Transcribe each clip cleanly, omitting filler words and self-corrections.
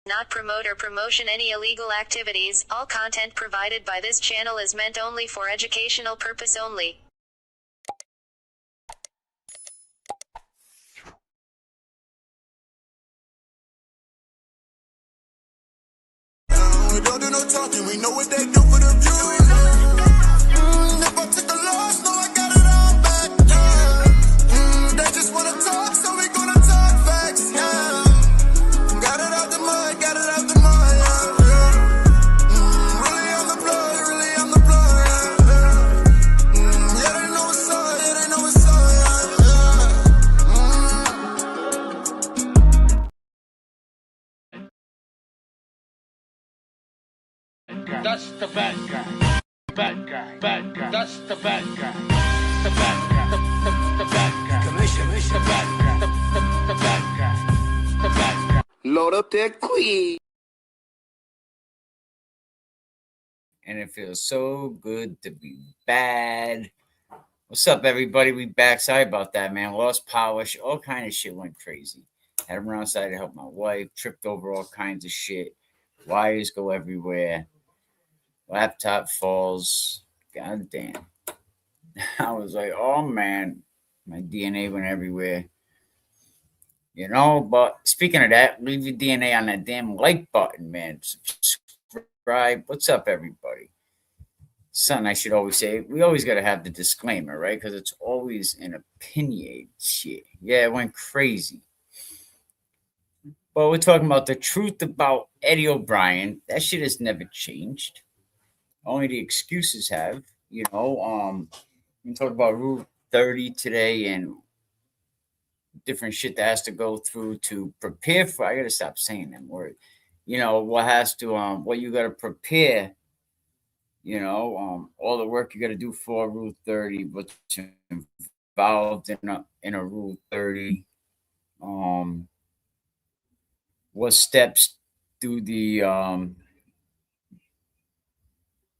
not promote or promotion any illegal activities. All content provided by this channel is meant only for educational purpose only. We don't do no talking, we know what they do for the views. If I took a loss, no, I got it all back. They just wanna talk, so we gonna talk facts. Got it out the mud, got it out the mud. Really on the blood, really on the blood. Yeah, they know what's up, yeah, they know what's up. That's the bad guy. Bad guy. Bad guy. That's the bad guy. The bad guy. The bad guy. Commission. The bad guy. The bad guy. The bad guy. Load up that queen. And it feels so good to be bad. What's up, everybody? We back. Sorry about that, man. Lost polish. All kind of shit went crazy. Had to run outside to help my wife. Tripped over all kinds of shit. Wires go everywhere. Laptop falls. God damn. I was like, oh, man. My DNA went everywhere. You know, but speaking of that, leave your DNA on that damn like button, man. Subscribe. What's up, everybody? Something I should always say. We always got to have the disclaimer, right? Because it's always an opinionated shit. Yeah, it went crazy. But we're talking about the truth about Eddie OBrien. That shit has never changed. Only the excuses have. You know, we talk about Rule 30 today and different shit that has to go through to prepare for. I gotta stop saying that word. You know, what has to what you gotta prepare, you know, all the work you gotta do for Rule 30, what's involved in a Rule 30, what steps do the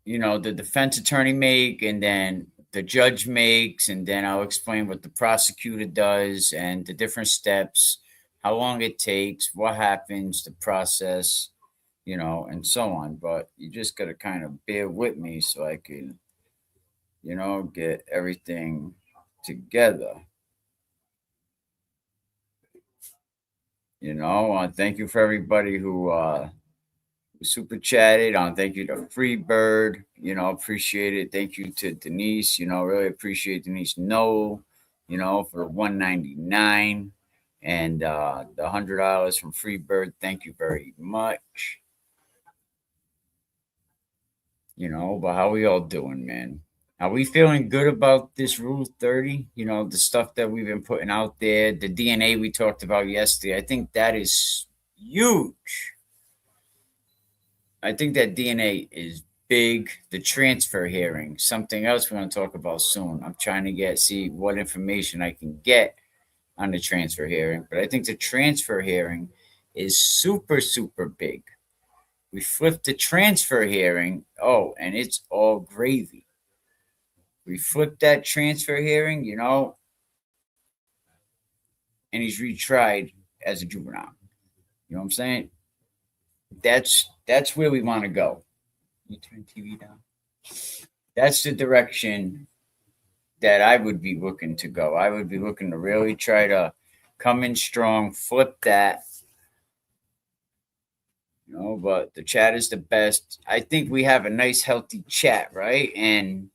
you know, the defense attorney make, and then the judge makes, and then I'll explain what the prosecutor does and the different steps, how long it takes, what happens, the process, you know, and so on. But you just got to kind of bear with me so I can, you know, get everything together. You know, thank you for everybody who super chatted. Thank you to Freebird. You know, appreciate it. Thank you to Denise. You know, really appreciate Denise Noel. You know, for $199 and the $100 from Freebird. Thank you very much. You know, but how we all doing, man? Are we feeling good about this Rule 30? You know, the stuff that we've been putting out there, the DNA we talked about yesterday. I think that is huge. I think that DNA is big. The transfer hearing, something else we're going to talk about soon. I'm trying to see what information I can get on the transfer hearing. But I think the transfer hearing is super, super big. We flipped the transfer hearing. Oh, and it's all gravy. We flipped that transfer hearing, you know, and he's retried as a juvenile. You know what I'm saying? That's where we want to go. You turn TV down. That's the direction that I would be looking to go. I would be looking to really try to come in strong, flip that. You know, but the chat is the best. I think we have a nice, healthy chat, right? And,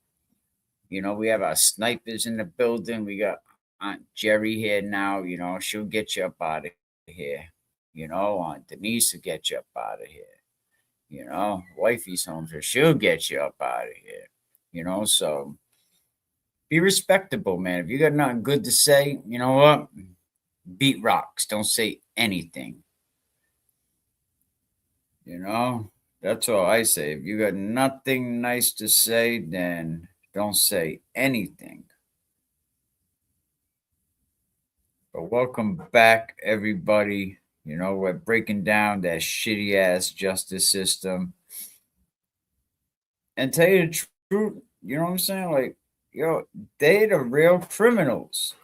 you know, we have our snipers in the building. We got Aunt Jerry here now. You know, she'll get you up out of here. You know, Aunt Denise will get you up out of here. You know, wifey's home, so she'll get you up out of here. You know, so be respectable, man. If you got nothing good to say, you know what? Beat rocks. Don't say anything. You know, that's all I say. If you got nothing nice to say, then don't say anything. But welcome back, everybody. You know, we're breaking down that shitty ass justice system. And tell you the truth, you know what I'm saying? Like, yo, they the real criminals.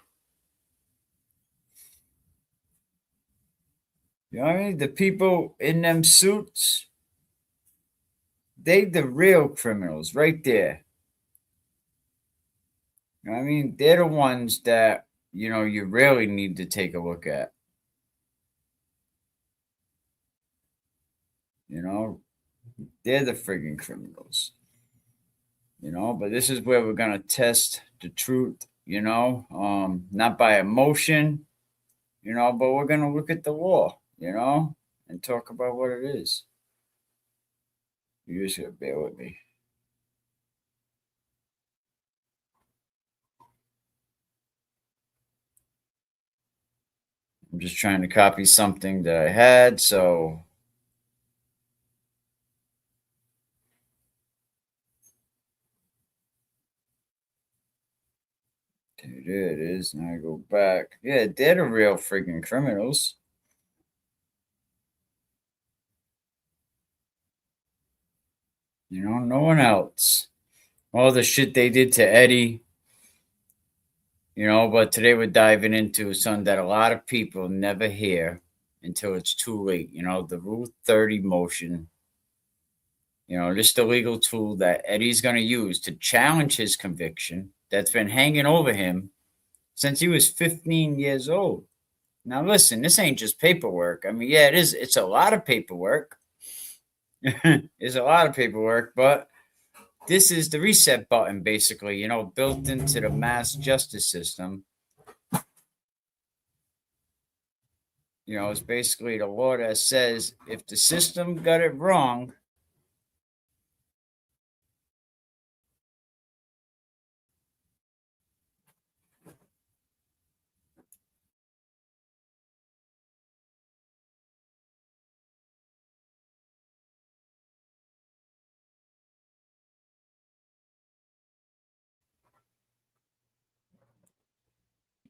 You know what I mean? The people in them suits, they the real criminals right there. You know what I mean? They're the ones that, you really need to take a look at. You know, they're the friggin' criminals. But this is where we're gonna test the truth, not by emotion, but we're gonna look at the law, and talk about what it is. You just gotta bear with me. I'm just trying to copy something that I had, so there it is. Now I go back. Yeah, they're the real freaking criminals. No one else. All the shit they did to Eddie, but today we're diving into something that a lot of people never hear until it's too late. The Rule 30 motion, just a legal tool that Eddie's going to use to challenge his conviction that's been hanging over him since he was 15 years old. Now, listen, this ain't just paperwork. I mean, yeah, it is. It's a lot of paperwork. It's a lot of paperwork, but this is the reset button, basically, built into the mass justice system. It's basically the law that says if the system got it wrong,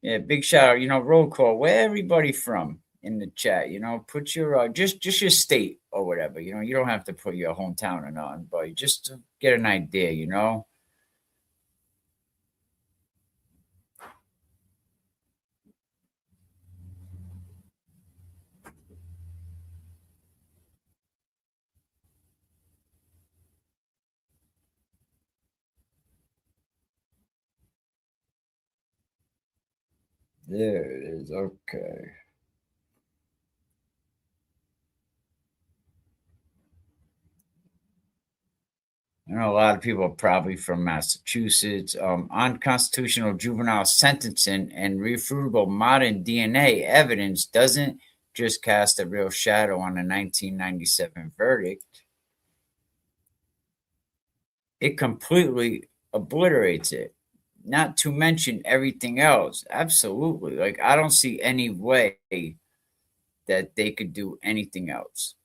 yeah, big shout out, roll call. Where everybody from in the chat? Put your just your state or whatever. You don't have to put your hometown or nothing, but just to get an idea. There it is. Okay. I know a lot of people are probably from Massachusetts. Unconstitutional juvenile sentencing and refutable modern DNA evidence doesn't just cast a real shadow on the 1997 verdict, it completely obliterates it. Not to mention everything else. Absolutely. Like, I don't see any way that they could do anything else,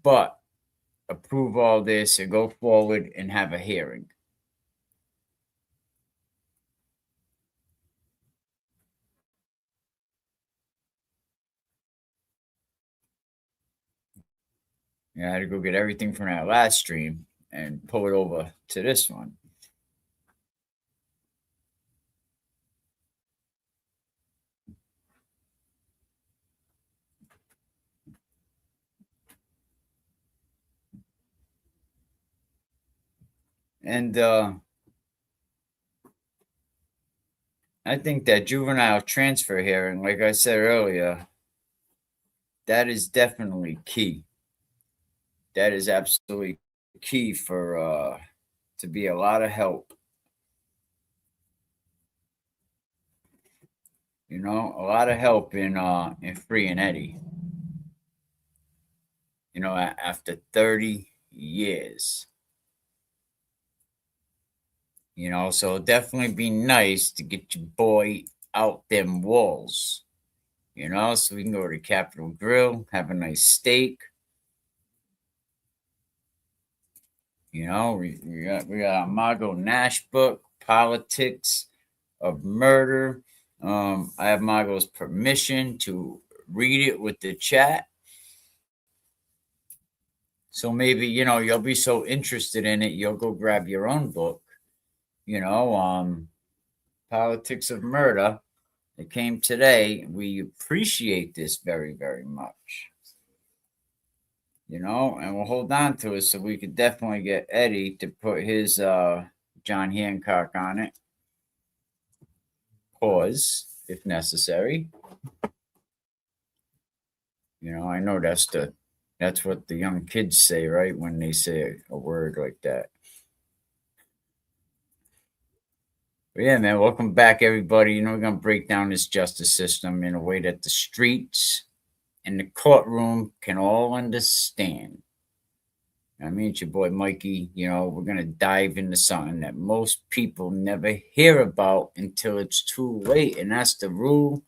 but approve all this and go forward and have a hearing. I had to go get everything from that last stream and pull it over to this one. And I think that juvenile transfer hearing, like I said earlier, that is definitely key. That is absolutely key for to be a lot of help. A lot of help in freeing Eddie. After 30 years. So it'll definitely be nice to get your boy out them walls. So we can go to Capitol Grill, have a nice steak. We got a Margot Nash book, Politics of Murder. I have Margot's permission to read it with the chat. So maybe, you'll be so interested in it, you'll go grab your own book, Politics of Murder. that came today. We appreciate this very, very much. And we'll hold on to it so we could definitely get Eddie to put his John Hancock on it. Pause if necessary. I know that's what the young kids say, right? When they say a word like that. But yeah, man, welcome back, everybody. We're going to break down this justice system in a way that the streets and the courtroom can all understand. It's your boy Mikey. We're going to dive into something that most people never hear about until it's too late, and that's the Rule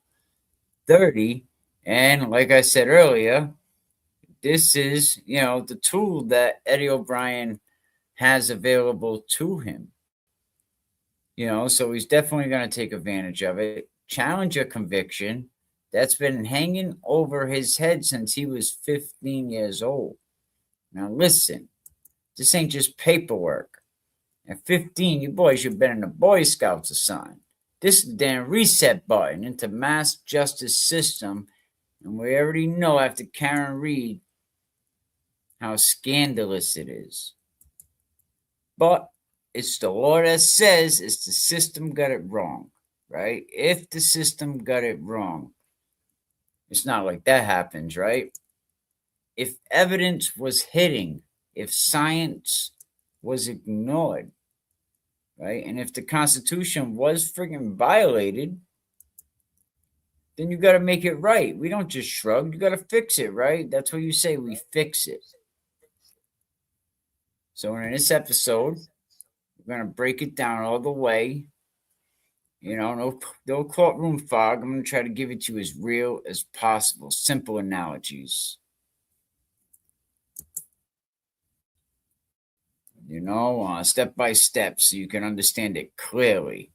30. And like I said earlier, this is, the tool that Eddie OBrien has available to him. So he's definitely going to take advantage of it. Challenge a conviction that's been hanging over his head since he was 15 years old. Now listen, this ain't just paperwork. At 15, you boys should have been in the Boy Scouts or something. This is the damn reset button into mass justice system. And we already know after Karen Reed how scandalous it is. But it's the law that says it's the system got it wrong, right? If the system got it wrong, it's not like that happens, right? If evidence was hitting, if science was ignored, right? And if the Constitution was friggin' violated, then you got to make it right. We don't just shrug. You got to fix it, right? That's what you say. We fix it. So in this episode, we're going to break it down all the way. No courtroom fog. I'm going to try to give it to you as real as possible. Simple analogies. Step by step so you can understand it clearly.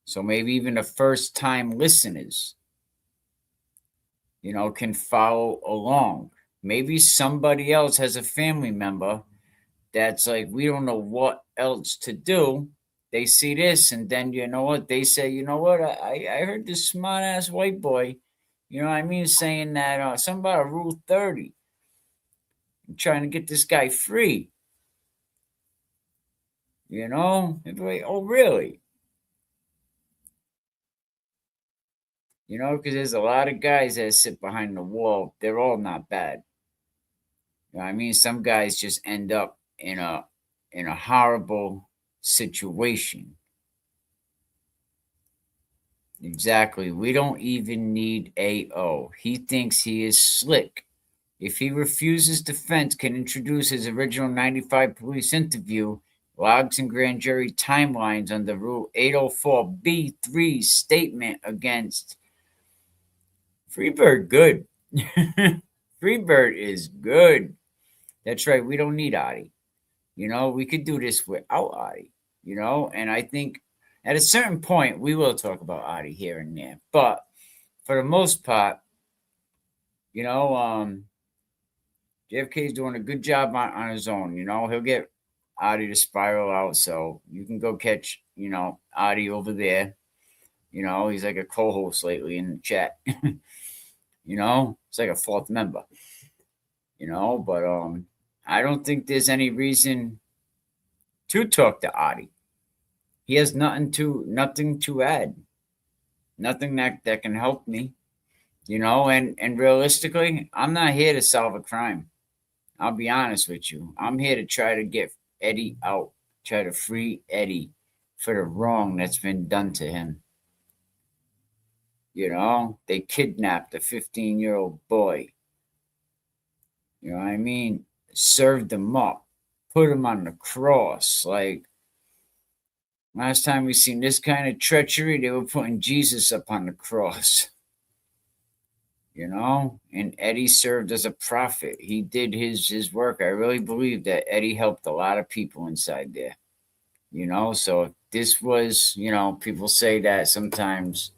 So maybe even the first time listeners, can follow along. Maybe somebody else has a family member that's like, we don't know what else to do. They see this, and then they say, I heard this smart ass white boy, saying that something about a Rule 30. I'm trying to get this guy free. Like, oh really? Because there's a lot of guys that sit behind the wall. They're all not bad. Some guys just end up in a horrible situation. Exactly. We don't even need AO. He thinks he is slick. If he refuses defense can introduce his original 95 police interview, logs and grand jury timelines under Rule 804B3 statement against Freebird. Good. Freebird is good. That's right. We don't need Adi. We could do this without Adi, and I think at a certain point we will talk about Adi here and there. But for the most part, JFK is doing a good job on his own. He'll get Adi to spiral out. So you can go catch, Adi over there. He's like a co-host lately in the chat. It's like a fourth member. But I don't think there's any reason to talk to Adi. He has nothing to add. Nothing that can help me. And realistically, I'm not here to solve a crime. I'll be honest with you. I'm here to try to get Eddie out, try to free Eddie for the wrong that's been done to him. They kidnapped a 15-year-old boy. Served him up, put him on the cross. Like, last time we seen this kind of treachery, they were putting Jesus up on the cross. And Eddie served as a prophet. He did his work. I really believe that Eddie helped a lot of people inside there. So if this was, people say that sometimes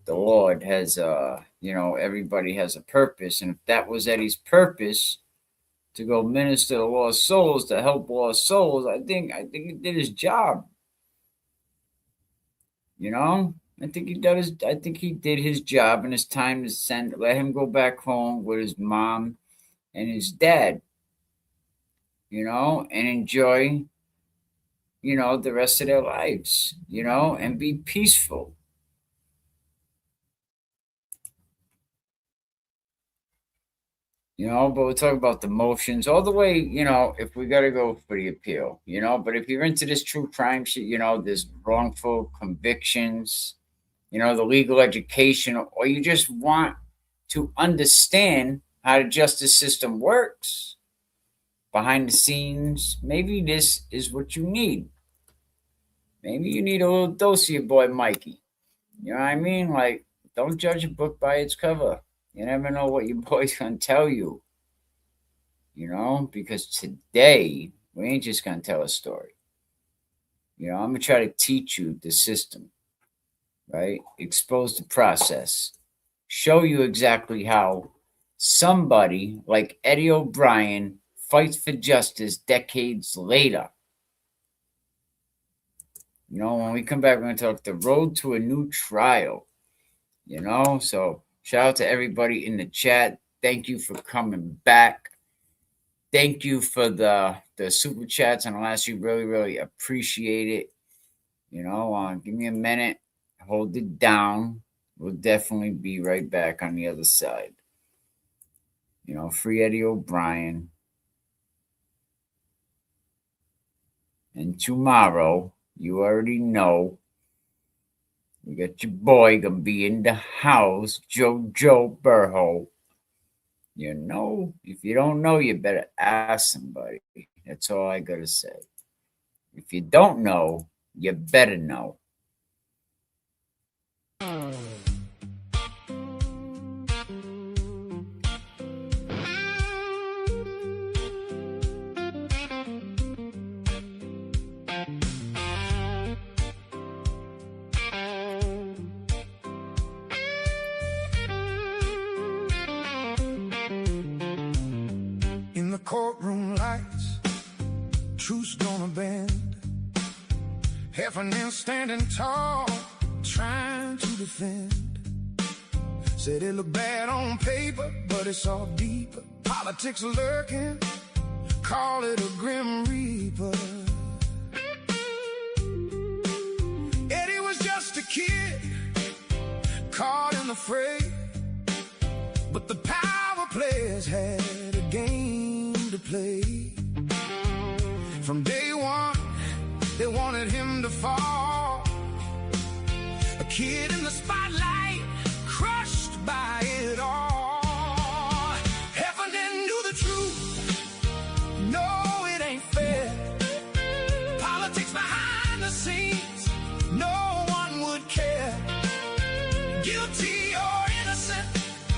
the Lord has, everybody has a purpose. And if that was Eddie's purpose, to go minister to lost souls, to help lost souls, I think he did his job. I think he did his job, and it's time to let him go back home with his mom and his dad, and enjoy, the rest of their lives, and be peaceful. But we're talking about the motions all the way, if we got to go for the appeal, but if you're into this true crime shit, there's wrongful convictions, the legal education, or you just want to understand how the justice system works behind the scenes, maybe this is what you need. Maybe you need a little dose of your boy Mikey. You know what I mean? Like, don't judge a book by its cover. You never know what your boy's going to tell you. Because today, we ain't just going to tell a story. I'm going to try to teach you the system, right? Expose the process. Show you exactly how somebody like Eddie O'Brien fights for justice decades later. When we come back, we're going to talk the road to a new trial. So shout out to everybody in the chat. Thank you for coming back. Thank you for the super chats on the last week. Really, really appreciate it. Give me a minute. Hold it down. We'll definitely be right back on the other side. Free Eddie O'Brien. And tomorrow, you already know, we got your boy gonna be in the house, Jojo Burho. If you don't know, you better ask somebody. That's all I gotta say. If you don't know, you better know. Courtroom lights, truth's gonna bend. Heffernan standing tall, trying to defend. Said it looked bad on paper, but it's all deeper. Politics lurking, call it a grim reaper. Eddie was just a kid, caught in the fray, but the power players had a game to play. From day one, they wanted him to fall. A kid in the spotlight, crushed by it all. Heffernan knew the truth. No, it ain't fair. Politics behind the scenes, no one would care. Guilty or innocent,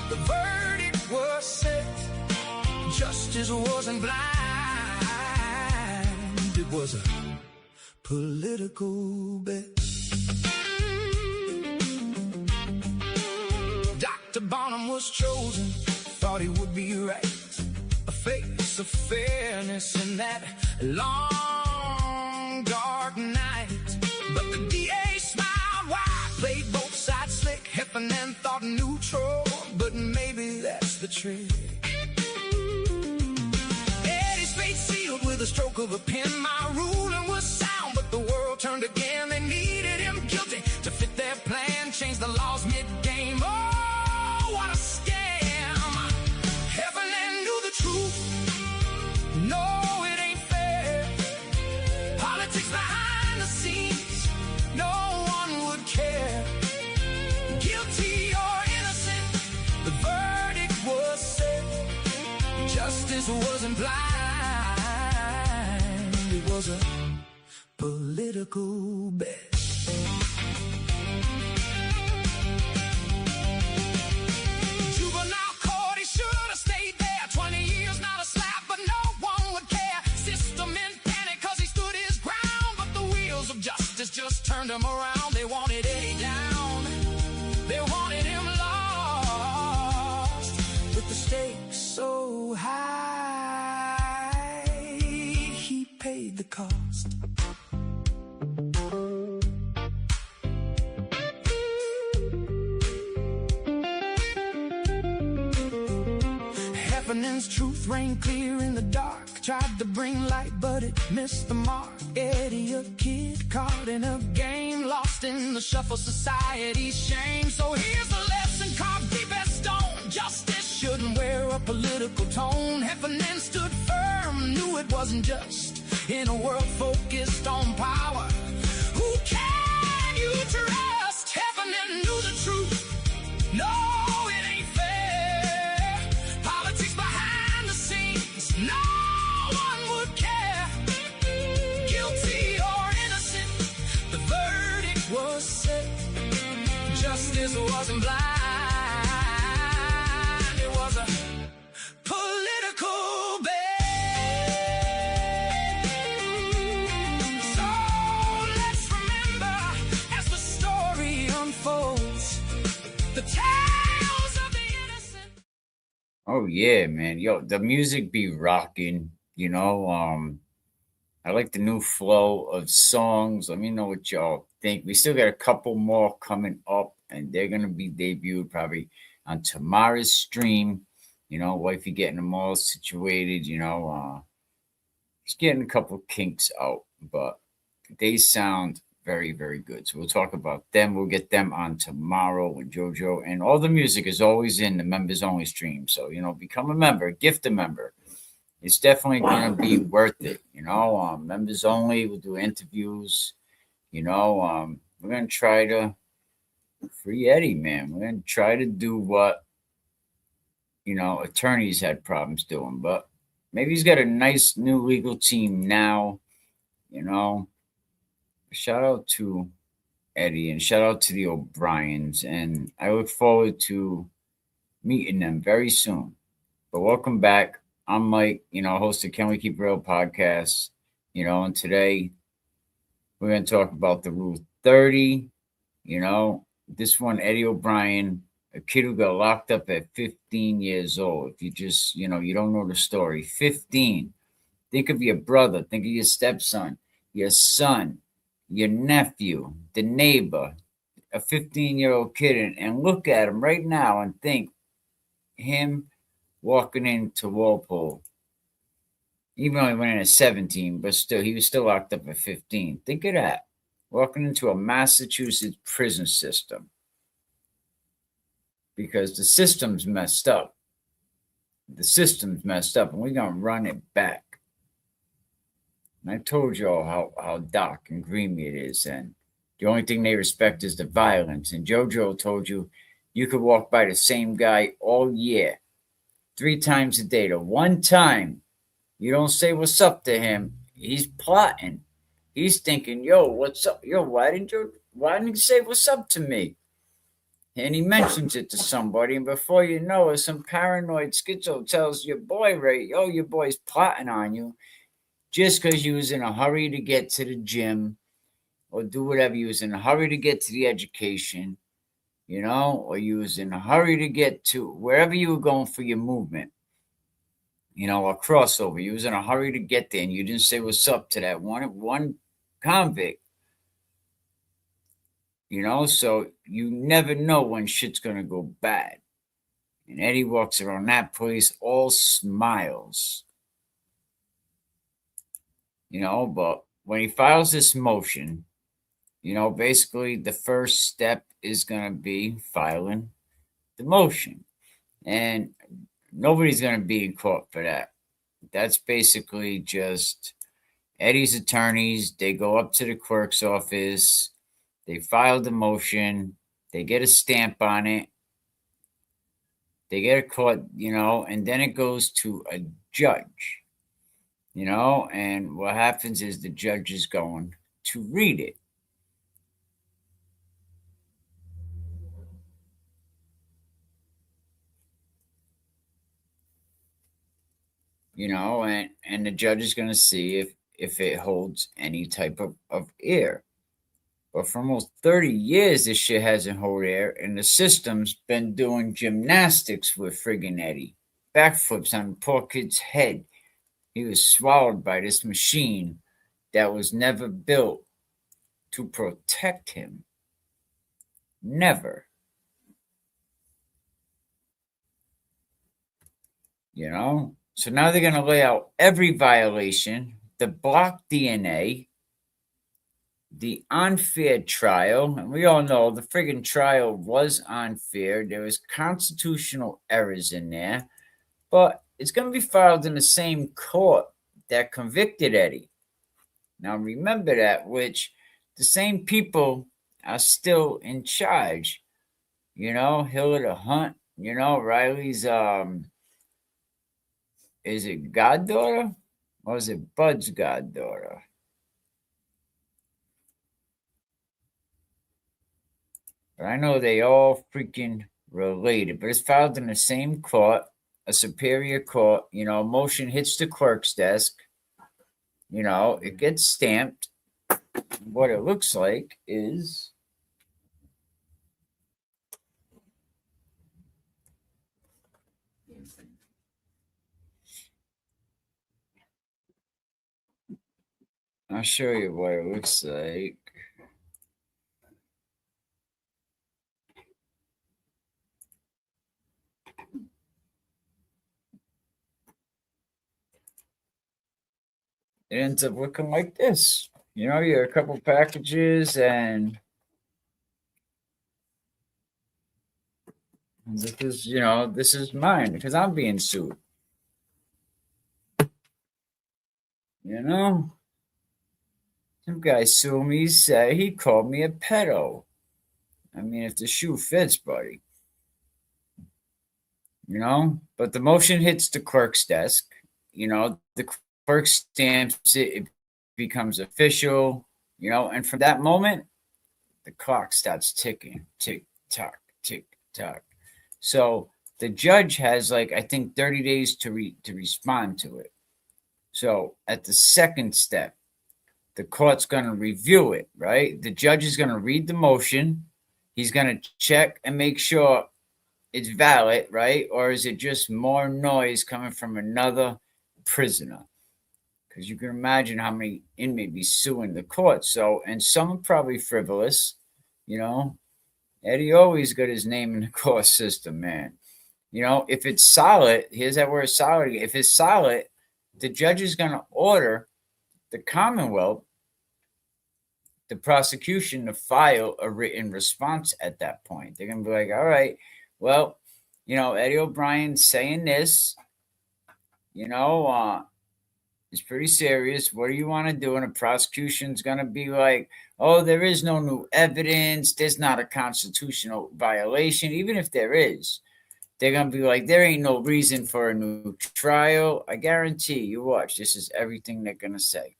the verdict was set. Justice wasn't blind, it was a political bet. Dr. Bonham was chosen, thought he would be right. A face of fairness in that long, dark night. But the DA smiled wide, played both sides slick. Heffernan thought neutral, but maybe that's the trick. With a stroke of a pen, my ruling was sound, but the world turned again. They needed him guilty to fit their plan, change the laws mid-game. Oh, what a scam! Heffernan knew the truth. No, it ain't fair. Politics behind the scenes, no one would care. Guilty or innocent, the verdict was set. Justice wasn't blind. It was a political bet. Juvenile court, he should have stayed there. 20 years, not a slap, but no one would care. System in panic cause he stood his ground, but the wheels of justice just turned him around. They wanted Eddie down, they wanted him lost. With the stakes so high, he paid the cost. FNN's truth reigned clear in the dark. Tried to bring light, but it missed the mark. Eddie, a kid caught in a game, lost in the shuffle, society's shame. So here's a lesson carved deep as stone. Justice shouldn't wear a political tone. FNN stood firm, knew it wasn't just. In a world focused on power, who can you trust? FNN knew the truth. No, it ain't fair. Politics behind the scenes, no one would care. Guilty or innocent, the verdict was set. Justice wasn't blind, it was a political bet. So let's remember as the story unfolds, the tales of the innocent. Oh yeah, man. Yo, the music be rocking, you know. I like the new flow of songs. Let me know what y'all think. We still got a couple more coming up, and they're gonna be debuted probably on tomorrow's stream. You know, wifey getting them all situated, just getting a couple kinks out, but they sound very, very good. So we'll talk about them. We'll get them on tomorrow with JoJo. And all the music is always in the members only stream. So, become a member, gift a member. It's definitely going to be worth it. Members only. We'll do interviews. We're going to try to free Eddie, man. We're going to try to do what, attorneys had problems doing. But maybe he's got a nice new legal team now, Shout out to Eddie and shout out to the O'Briens. And I look forward to meeting them very soon. But welcome back. I'm Mike, host of Can We Keep Real podcast, and today we're going to talk about the Rule 30. This one, Eddie O'Brien, a kid who got locked up at 15 years old. If you just, you don't know the story. 15. Think of your brother. Think of your stepson, your son, your nephew, the neighbor, a 15-year-old kid, and look at him right now and think him walking into Walpole. Even though he went in at 17, but still, he was still locked up at 15. Think of that. Walking into a Massachusetts prison system. Because the system's messed up. The system's messed up, and we're going to run it back. And I told y'all how dark and grimy it is, and the only thing they respect is the violence. And JoJo told you could walk by the same guy all year, 3 times a day. The one time you don't say what's up to him, he's plotting. He's thinking, yo, what's up? Yo, why didn't you say what's up to me? And he mentions it to somebody, and before you know it, some paranoid schizo tells your boy, right, yo, your boy's plotting on you just because you was in a hurry to get to the gym or do whatever. You was in a hurry to get to the education, or you was in a hurry to get to wherever you were going for your movement, a crossover. You was in a hurry to get there, and you didn't say what's up to that one convict. So you never know when shit's going to go bad. And Eddie walks around that place all smiles. But when he files this motion, basically the first step is going to be filing the motion. And nobody's going to be in court for that. That's basically just Eddie's attorneys. They go up to the clerk's office. They file the motion. They get a stamp on it. They get a court, and then it goes to a judge, and what happens is the judge is going to read it. And the judge is going to see if it holds any type of air. But for almost 30 years, this shit hasn't held air, and the system's been doing gymnastics with friggin' Eddie. Backflips on the poor kid's head. He was swallowed by this machine that was never built to protect him. Never. you know? So now they're going to lay out every violation, the block DNA, the unfair trial, and we all know the friggin' trial was unfair. There was constitutional errors in there, but it's going to be filed in the same court that convicted Eddie. Now remember that, which the same people are still in charge. You know, Hillary Hunt, you know, Riley's is it goddaughter? Or is it Bud's goddaughter? But I know they all freaking related, but it's filed in the same court, a superior court. You know, motion hits the clerk's desk. You know, it gets stamped. What it looks like is I'll show you what it looks like. It ends up looking like this. You know, you have a couple packages and this is, you know, this is mine because I'm being sued. You know? Some guy sued me, said he called me a pedo. I mean, if the shoe fits, buddy. You know? But the motion hits the clerk's desk. You know, the clerk stamps it, it becomes official, you know, and from that moment, the clock starts ticking, tick tock, tick tock. So the judge has like I think 30 days to respond to it. So at the second step, the court's going to review it, right? The judge is going to read the motion. He's going to check and make sure it's valid, right? Or is it just more noise coming from another prisoner? Because you can imagine how many inmates be suing the court. So, and some are probably frivolous, you know. Eddie always got his name in the court system, man. You know, if it's solid, here's that word solid. If it's solid, the judge is going to order the Commonwealth, the prosecution, to file a written response at that point. They're going to be like, all right, well, you know, Eddie O'Brien's saying this, you know, it's pretty serious. What do you want to do? And the prosecution's going to be like, oh, there is no new evidence. There's not a constitutional violation. Even if there is, they're going to be like, there ain't no reason for a new trial. I guarantee you, watch. This is everything they're going to say.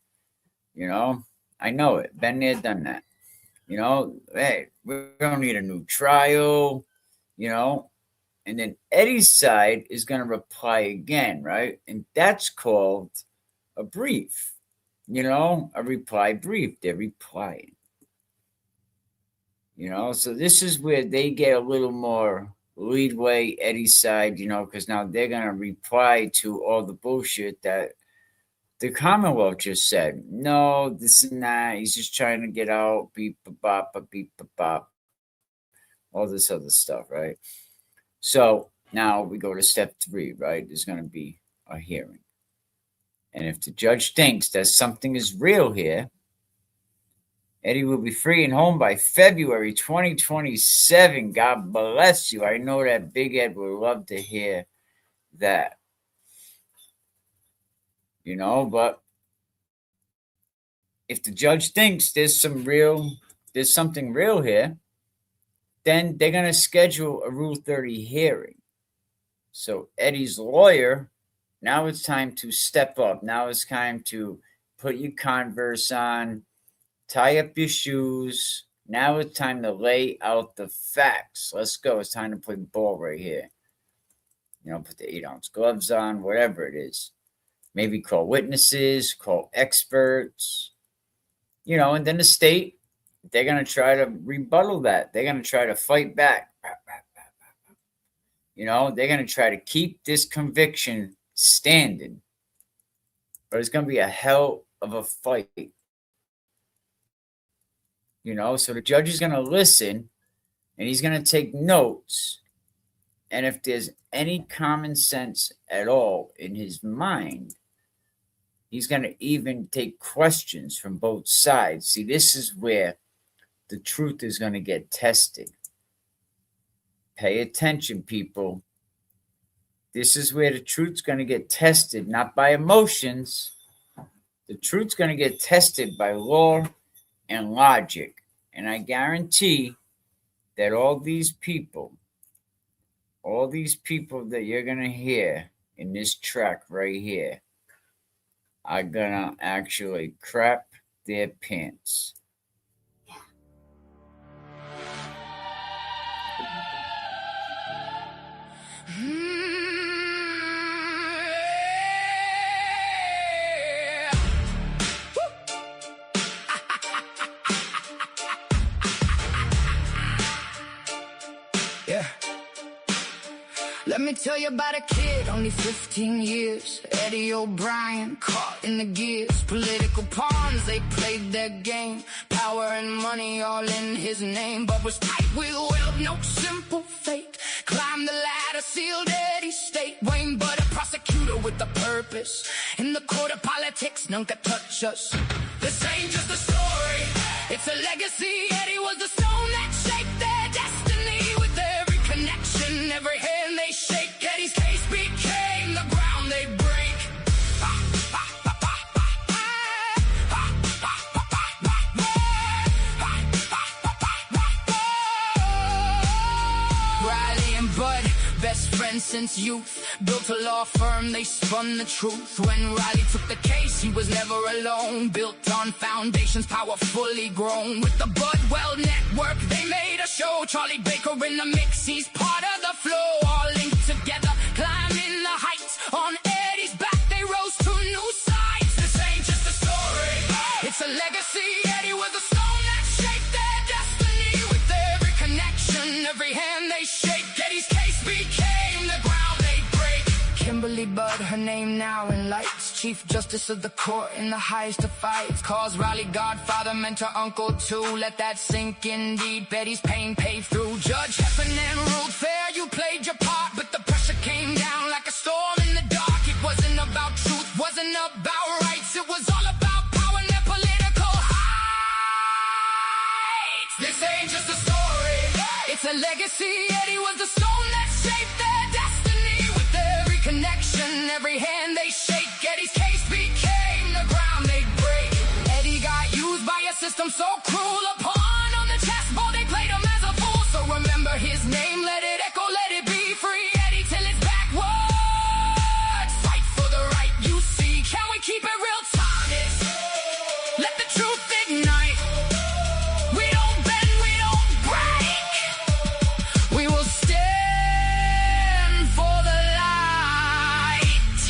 You know, I know it. Been there, done that. You know, hey, we don't need a new trial, you know. And then Eddie's side is going to reply again, right? And that's called a brief, you know, a reply brief. They're replying, you know. So this is where they get a little more leadway, Eddie's side, you know, because now they're going to reply to all the bullshit that the Commonwealth just said. No, this and that. He's just trying to get out, beep, bop, beep, bop, all this other stuff, right? So now we go to step 3, right? There's going to be a hearing. And if the judge thinks that something is real here, Eddie will be free and home by February 2027. God bless you. I know that Big Ed would love to hear that. You know, but if the judge thinks there's something real here, then they're going to schedule a Rule 30 hearing. So Eddie's lawyer, now it's time to step up. Now it's time to put your Converse on, tie up your shoes. Now it's time to lay out the facts. Let's go. It's time to put ball right here. You know, put the 8-ounce gloves on, whatever it is. Maybe call witnesses, call experts, you know, and then the state, they're going to try to rebuttal that. They're going to try to fight back. You know, they're going to try to keep this conviction standing. But it's going to be a hell of a fight. You know, so the judge is going to listen and he's going to take notes. And if there's any common sense at all in his mind, he's going to even take questions from both sides. See, this is where the truth is going to get tested. Pay attention, people. This is where the truth's going to get tested, not by emotions. The truth's going to get tested by law and logic. And I guarantee that all these people that you're going to hear in this track right here are going to actually crap their pants. Yeah. Let me tell you about a kid, only 15 years. Eddie O'Brien, caught in the gears. Political pawns, they played their game. Power and money all in his name. But was tight with will, no simple fate. Climbed the ladder, sealed Eddie's state. Wayne but a prosecutor with a purpose. In the court of politics, none could touch us. This ain't just a story, it's a legacy. Eddie was the stone that shaped their destiny. With every connection, every hand they shake, Eddie's case became the ground they break. Riley and Bud, best friends since youth, built a law firm, they spun the truth. When Riley took the case, he was never alone. Built on foundations, powerfully grown. With the Budwell network, they made a show. Charlie Baker in the mix, he's part of the flow. All linked together, climbing the heights. On Eddie's back, they rose to new sights. This ain't just a story, it's a legacy. Eddie was a stone that shaped their destiny. With every connection, every hand they shake, Eddie's case became the ground they break. Kimberly Budd, her name now in lights. Chief Justice of the court in the highest of fights. Calls Riley godfather, mentor, uncle too. Let that sink in deep. Betty's pain paid through. Judge Heffernan ruled fair, you played your part. But the pressure came down like a storm in the dark. It wasn't about truth, wasn't about rights. It was all about power and their political heights. This ain't just a story, it's a legacy. Eddie was the stone that shaped their destiny. With every connection, every hand they shake, Eddie's case became the ground they break. Eddie got used by a system so cruel. A pawn on the chessboard, they played him as a fool. So remember his name, let it echo, let it be free. Eddie till it's backwards. Fight for the right you see. Can we keep it real honest? Let the truth ignite. We don't bend, we don't break. We will stand for the light.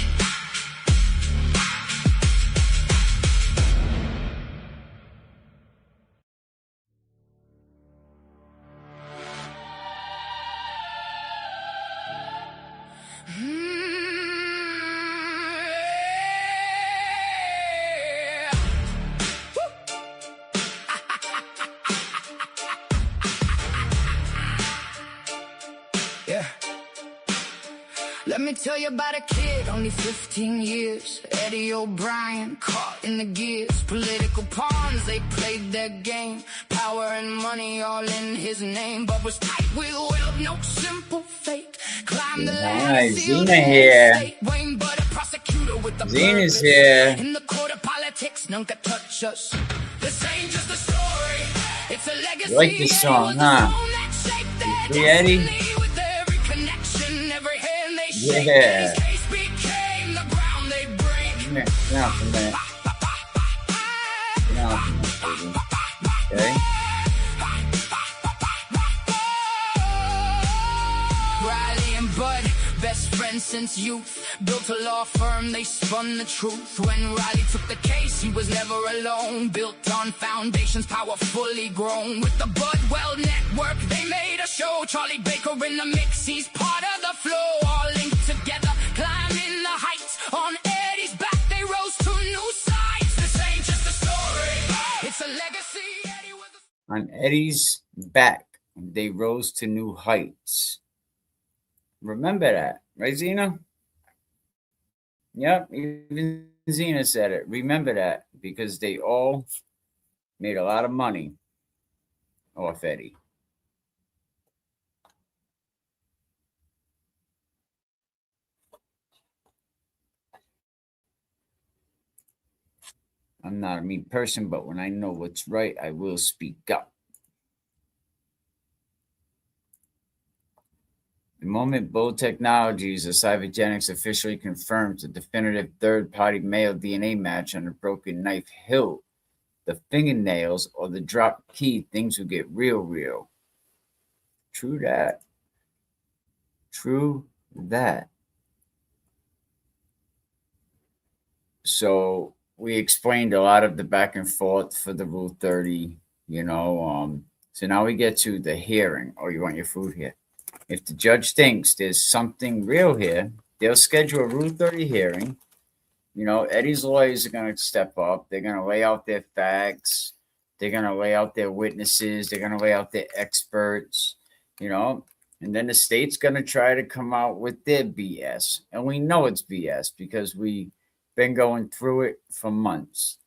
Yeah. Let me tell you about a kid, only 15 years. Eddie O'Brien, caught in the gears. Political pawns, they played their game. Power and money all in his name. But was tight with will, no simple fate. Climbed the ladder, Nice, sealed Zena Eddie's here. state. Wayne but a prosecutor with the Zena's purpose. here. In the court of politics, none could touch us. This ain't just a story, it's a legacy. You like this song, huh? See, Eddie? With every connection, every hand they shake, Yeah. Eddie's case became the ground they break. Come here, sit down for a minute. Sit down for a minute, baby. Okay? Riley and Bud, best friends since youth, built a law firm, they spun the truth. When Riley took the case, he was never alone. Built on foundations, powerfully grown. With the Budwell network, they made a show. Charlie Baker in the mix, he's part of the flow. All linked together, climbing the heights. On Eddie's back, they rose to new sights. This ain't just a story, it's a legacy. Eddie was On Eddie's back, they rose to new heights. Remember that, right, Zena? Yep, even Zena said it. Remember that because they all made a lot of money off Eddie. I'm not a mean person, but when I know what's right, I will speak up. The moment Bold Technologies or Cybogenics officially confirms a definitive third-party male DNA match on the broken knife hilt, the fingernails, or the drop key, things will get real. True that. True that. So we explained a lot of the back and forth for the Rule 30, So now we get to the hearing. Oh, you want your food here? If the judge thinks there's something real here, they'll schedule a Rule 30 hearing. Eddie's lawyers are going to step up. They're going to lay out their facts. They're going to lay out their witnesses. They're going to lay out their experts, and then the state's going to try to come out with their BS. And we know it's BS because we've been going through it for months.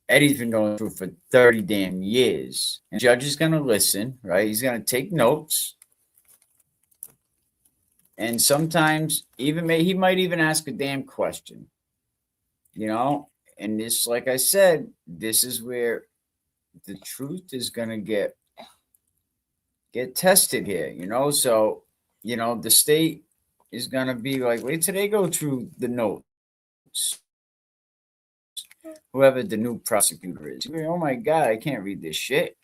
Eddie's been going through it for 30 damn years. And the judge is going to listen, right? He's going to take notes. And sometimes he might even ask a damn question, and this, like I said, this is where the truth is going to get tested here, So, the state is going to be like, wait till they go through the notes. Whoever the new prosecutor is. Oh my God, I can't read this shit.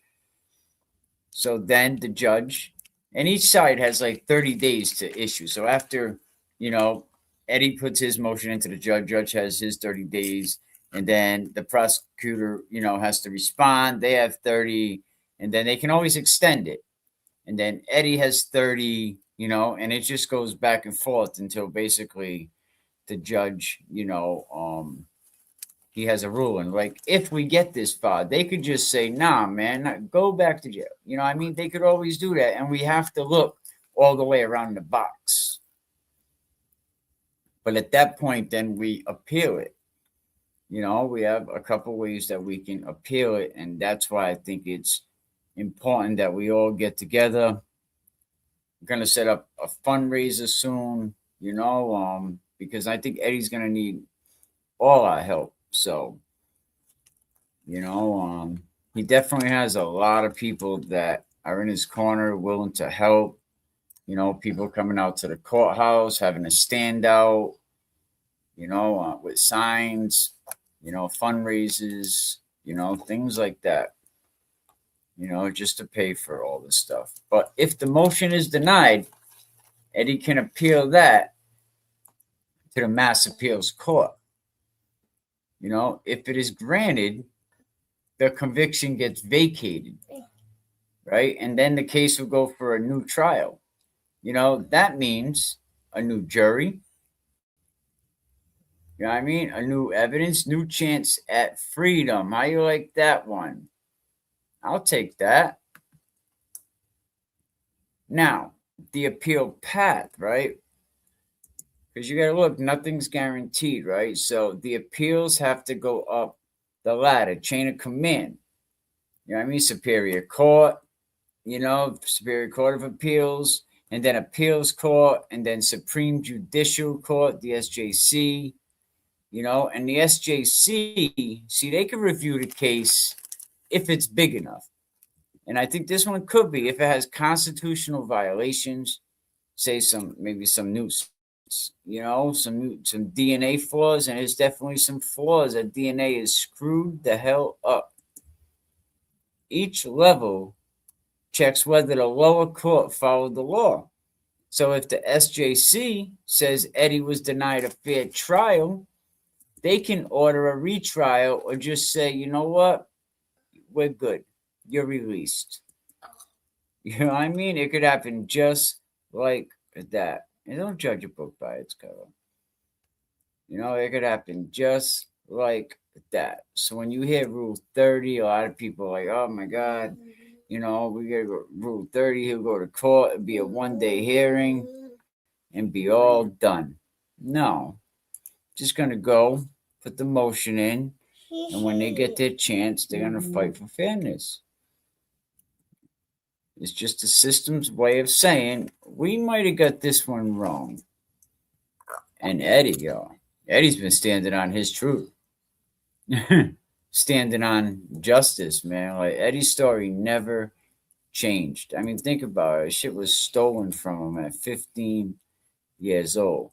So then the judge, and each side has like 30 days to issue. So after, Eddie puts his motion into the judge has his 30 days, and then the prosecutor, has to respond. They have 30, and then they can always extend it. And then Eddie has 30, and it just goes back and forth until basically the judge, he has a ruling. Like, if we get this far, they could just say, nah, man, go back to jail. They could always do that. And we have to look all the way around the box. But at that point, then we appeal it. We have a couple ways that we can appeal it. And that's why I think it's important that we all get together. We're going to set up a fundraiser soon, because I think Eddie's going to need all our help. So, he definitely has a lot of people that are in his corner willing to help. People coming out to the courthouse, having a standout, with signs, fundraisers, things like that, just to pay for all this stuff. But if the motion is denied, Eddie can appeal that to the Mass Appeals Court. If it is granted, the conviction gets vacated, right? And then the case will go for a new trial. That means a new jury, a new evidence, new chance at freedom. How you like that one? I'll take that. Now, the appeal path, right? Because you got to look, nothing's guaranteed, right? So the appeals have to go up the ladder, chain of command. Superior Court, Superior Court of Appeals, and then Appeals Court, and then Supreme Judicial Court, the SJC, and the SJC, see, they can review the case if it's big enough. And I think this one could be, if it has constitutional violations, say maybe some new, some DNA flaws, and there's definitely some flaws. That DNA is screwed the hell up. Each level checks whether the lower court followed the law. So if the SJC says Eddie was denied a fair trial, they can order a retrial or just say, you know what, we're good. You're released. You know what I mean? It could happen just like that. And don't judge a book by its cover. It could happen just like that. So when you hear Rule 30, a lot of people are like, oh my God, We get Rule 30, he'll go to court, it'd be a 1-day hearing and be all done. No, just going to go, put the motion in, and when they get their chance, they're going to fight for fairness. It's just the system's way of saying, we might have got this one wrong. And Eddie's been standing on his truth. Standing on justice, man. Like, Eddie's story never changed. I mean, think about it. Shit was stolen from him at 15 years old.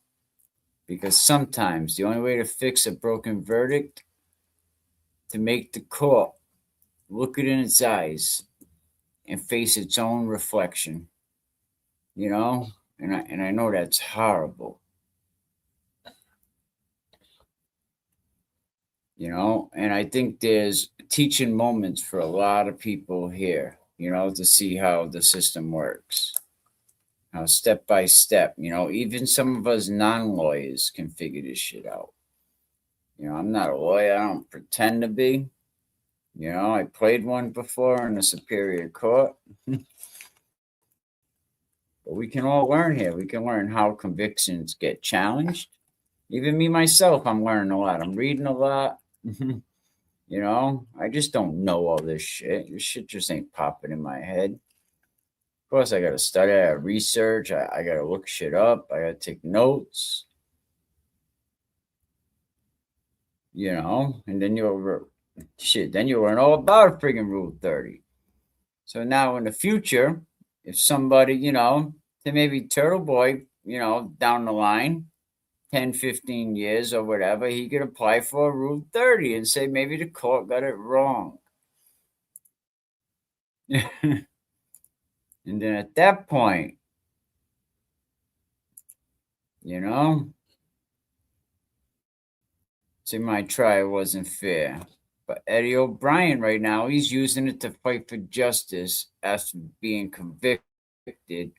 Because sometimes the only way to fix a broken verdict, to make the court look it in its eyes and face its own reflection. And I know that's horrible. And I think there's teaching moments for a lot of people here, to see how the system works. How step by step, even some of us non-lawyers can figure this shit out. I'm not a lawyer. I don't pretend to be. I played one before in the Superior Court. But we can all learn here. We can learn how convictions get challenged. Even me, myself, I'm learning a lot. I'm reading a lot. I just don't know all this shit. This shit just ain't popping in my head. Of course, I got to study, I got to research, I got to look shit up, I got to take notes. And then you'll learn all about friggin' Rule 30. So now in the future, if somebody, they maybe Turtle Boy, down the line, 10, 15 years or whatever, he could apply for Rule 30 and say maybe the court got it wrong. And then at that point, say my trial wasn't fair. But Eddie O'Brien right now, he's using it to fight for justice after being convicted.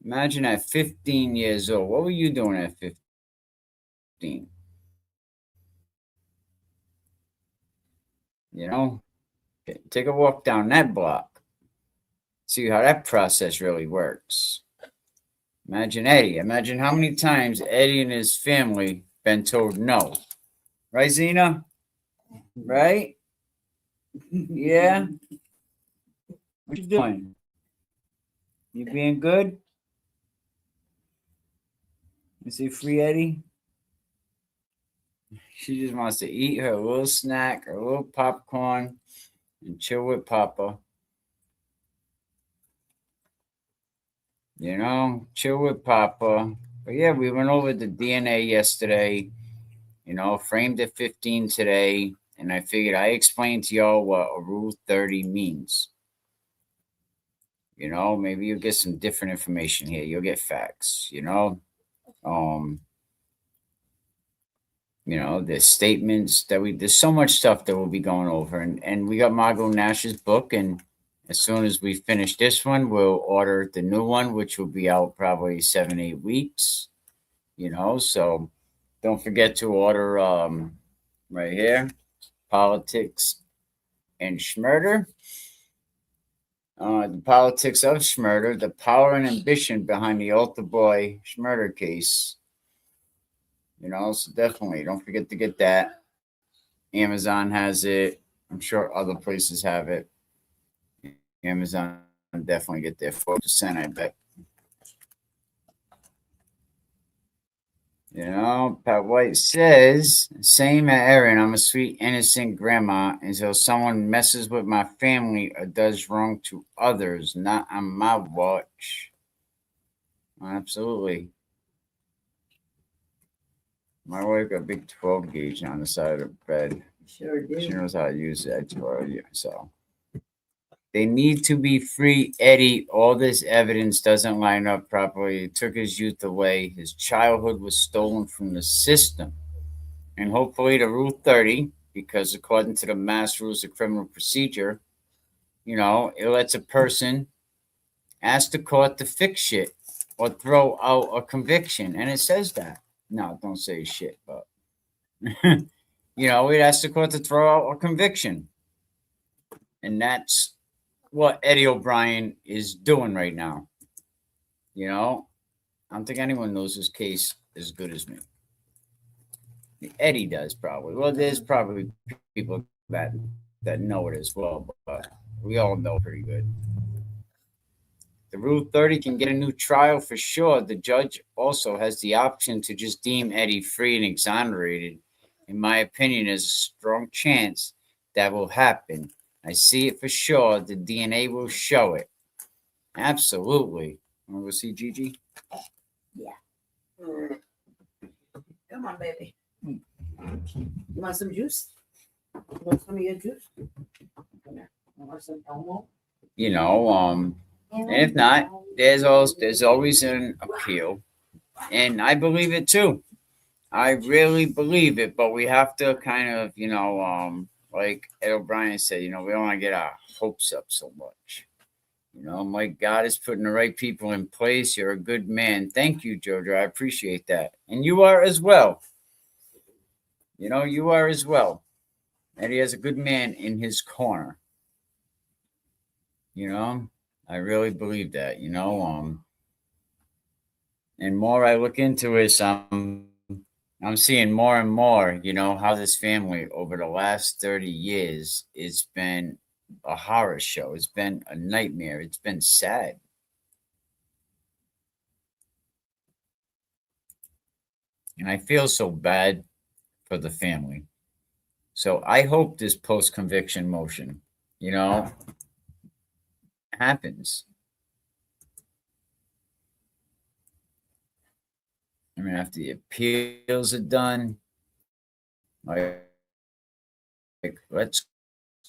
Imagine at 15 years old. What were you doing at 15? Take a walk down that block. See how that process really works. Imagine Eddie. Imagine how many times Eddie and his family been told no. Right, Zena? Right? Yeah? What you doing? You being good? Is it free, Eddie? She just wants to eat her little snack, her little popcorn, and chill with Papa. Chill with Papa. But yeah, we went over the DNA yesterday, framed at 15 today. And I figured I explained to y'all what a Rule 30 means. Maybe you'll get some different information here. You'll get facts, there's statements there's so much stuff that we'll be going over. And we got Margot Nash's book. And as soon as we finish this one, we'll order the new one, which will be out probably 7-8 weeks, so don't forget to order right here, Politics and Schmurder. The politics of Schmurder, the power and ambition behind the altar boy Schmurder case. So definitely don't forget to get that. Amazon has it. I'm sure other places have it. Amazon definitely get their 4%, I bet. Pat White says, same at Erin, I'm a sweet, innocent grandma until someone messes with my family or does wrong to others, not on my watch. Absolutely. My wife got a big 12 gauge on the side of the bed. Sure do. She knows how to use that. So they need to be free, Eddie. All this evidence doesn't line up properly. It took his youth away. His childhood was stolen from the system. And hopefully the Rule 30, because according to the Mass Rules of Criminal Procedure, it lets a person ask the court to fix shit or throw out a conviction. And it says that. No, don't say shit, but, we'd ask the court to throw out a conviction. And that's what Eddie O'Brien is doing right now. You know, I don't think anyone knows this case as good as me. Eddie does probably. Well, there's probably people that know it as well, but we all know pretty good. The Rule 30 can get a new trial for sure. The judge also has the option to just deem Eddie free and exonerated. In my opinion, there's a strong chance that will happen. I see it for sure. The DNA will show it. Absolutely. Want to go see Gigi? Come on, baby. You want some juice? You want some of your juice? Come here. You want some Elmo? You know, and if not, there's always an appeal, and I believe it too. I really believe it, but we have to kind of, like Ed O'Brien said, we don't want to get our hopes up so much. My God is putting the right people in place. You're a good man. Thank you, Jojo. I appreciate that, and you are as well. You are as well. And he has a good man in his corner. I really believe that. And more I look into this, I'm seeing more and more, how this family over the last 30 years, it's been a horror show. It's been a nightmare. It's been sad. And I feel so bad for the family. So I hope this post-conviction motion, happens. I mean, after the appeals are done, like let's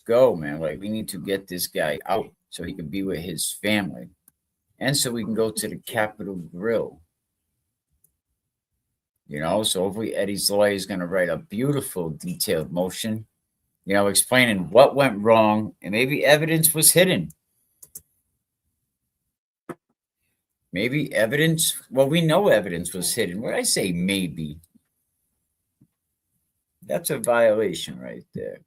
go, man. Like, we need to get this guy out so he can be with his family. And so we can go to the Capitol Grill. So hopefully Eddie's lawyer is going to write a beautiful, detailed motion, explaining what went wrong and maybe evidence was hidden. Maybe evidence, well, we know evidence was hidden. When I say maybe, that's a violation right there.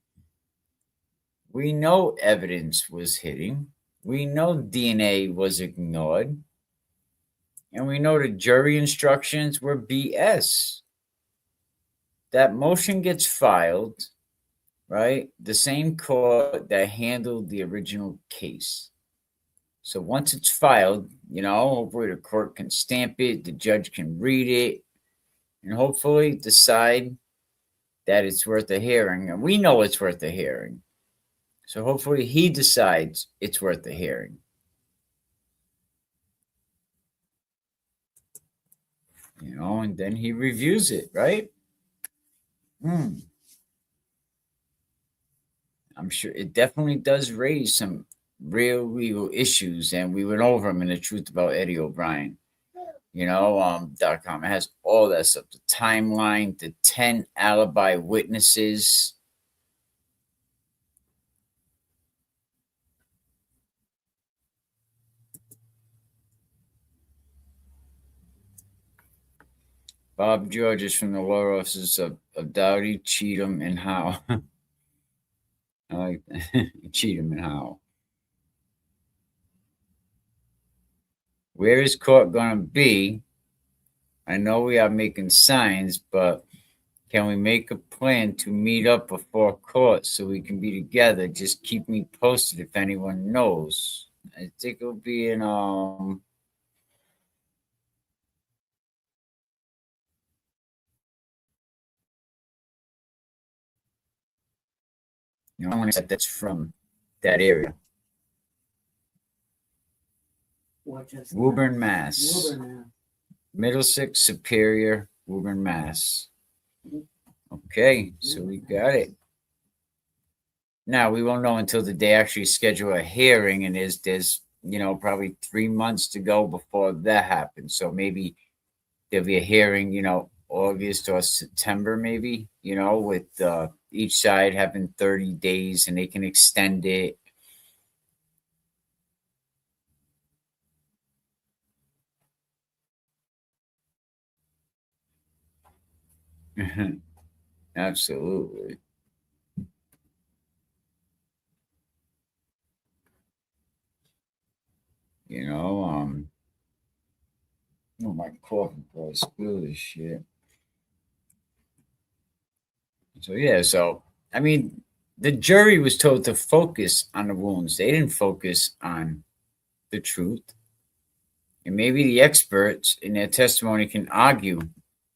We know evidence was hidden. We know DNA was ignored. And we know the jury instructions were BS. That motion gets filed, right? The same court that handled the original case. So once it's filed, hopefully the court can stamp it, the judge can read it, and hopefully decide that it's worth a hearing. And we know it's worth a hearing. So hopefully he decides it's worth a hearing. And then he reviews it, right? I'm sure it definitely does raise some real legal issues, and we went over them in The Truth About Eddie O'Brien. .com. It has all that stuff, the timeline, the 10 alibi witnesses. Bob George is from the law offices of Dowdy, Cheatham, and Howe. I like that. Cheatham and Howe. Where is court going to be? I know we are making signs, but can we make a plan to meet up before court so we can be together? Just keep me posted if anyone knows. I think it'll be in I want to say that's from that area. Woburn, Mass. Middlesex, Superior, Woburn, Mass. Okay, so we got it. Now we won't know until the day actually schedule a hearing, and there's probably 3 months to go before that happens. So maybe there'll be a hearing, August or September, maybe, with each side having 30 days, and they can extend it. Mm-hmm. Absolutely. You know, oh, my coffee bro, spill this shit. So yeah, so I mean, the jury was told to focus on the wounds. They didn't focus on the truth. And maybe the experts in their testimony can argue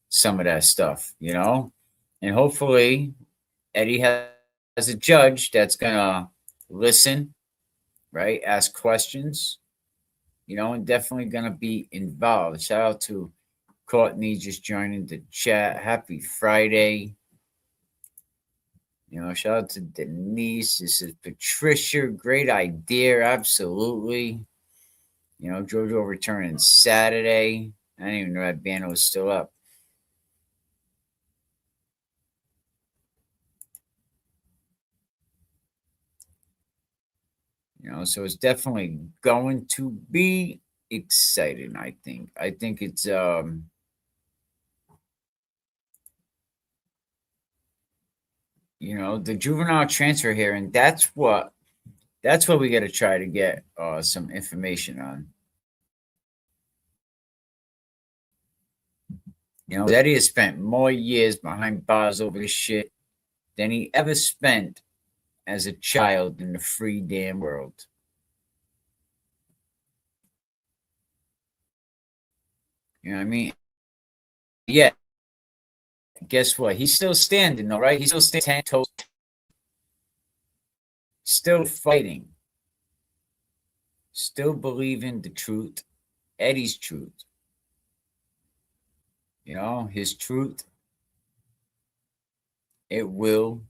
some of that stuff, you know? And hopefully Eddie has a judge that's gonna listen, right? Ask questions, you know, and definitely gonna be involved. Shout out to Courtney just joining the chat. Happy Friday. You know, shout out to Denise. This is Patricia. Great idea. Absolutely. You know, Jojo returning Saturday. I didn't even know that band was still up. You know, so it's definitely going to be exciting, I think. I think it's you know, the juvenile transfer hearing, that's what we got to try to get some information on. You know, Eddie has spent more years behind bars over this shit than he ever spent as a child in the free damn world. You know what I mean? Yeah. Guess what? He's still standing, though, right? He's still standing 10 toes, still fighting, still believing the truth, Eddie's truth. You know, his truth, it will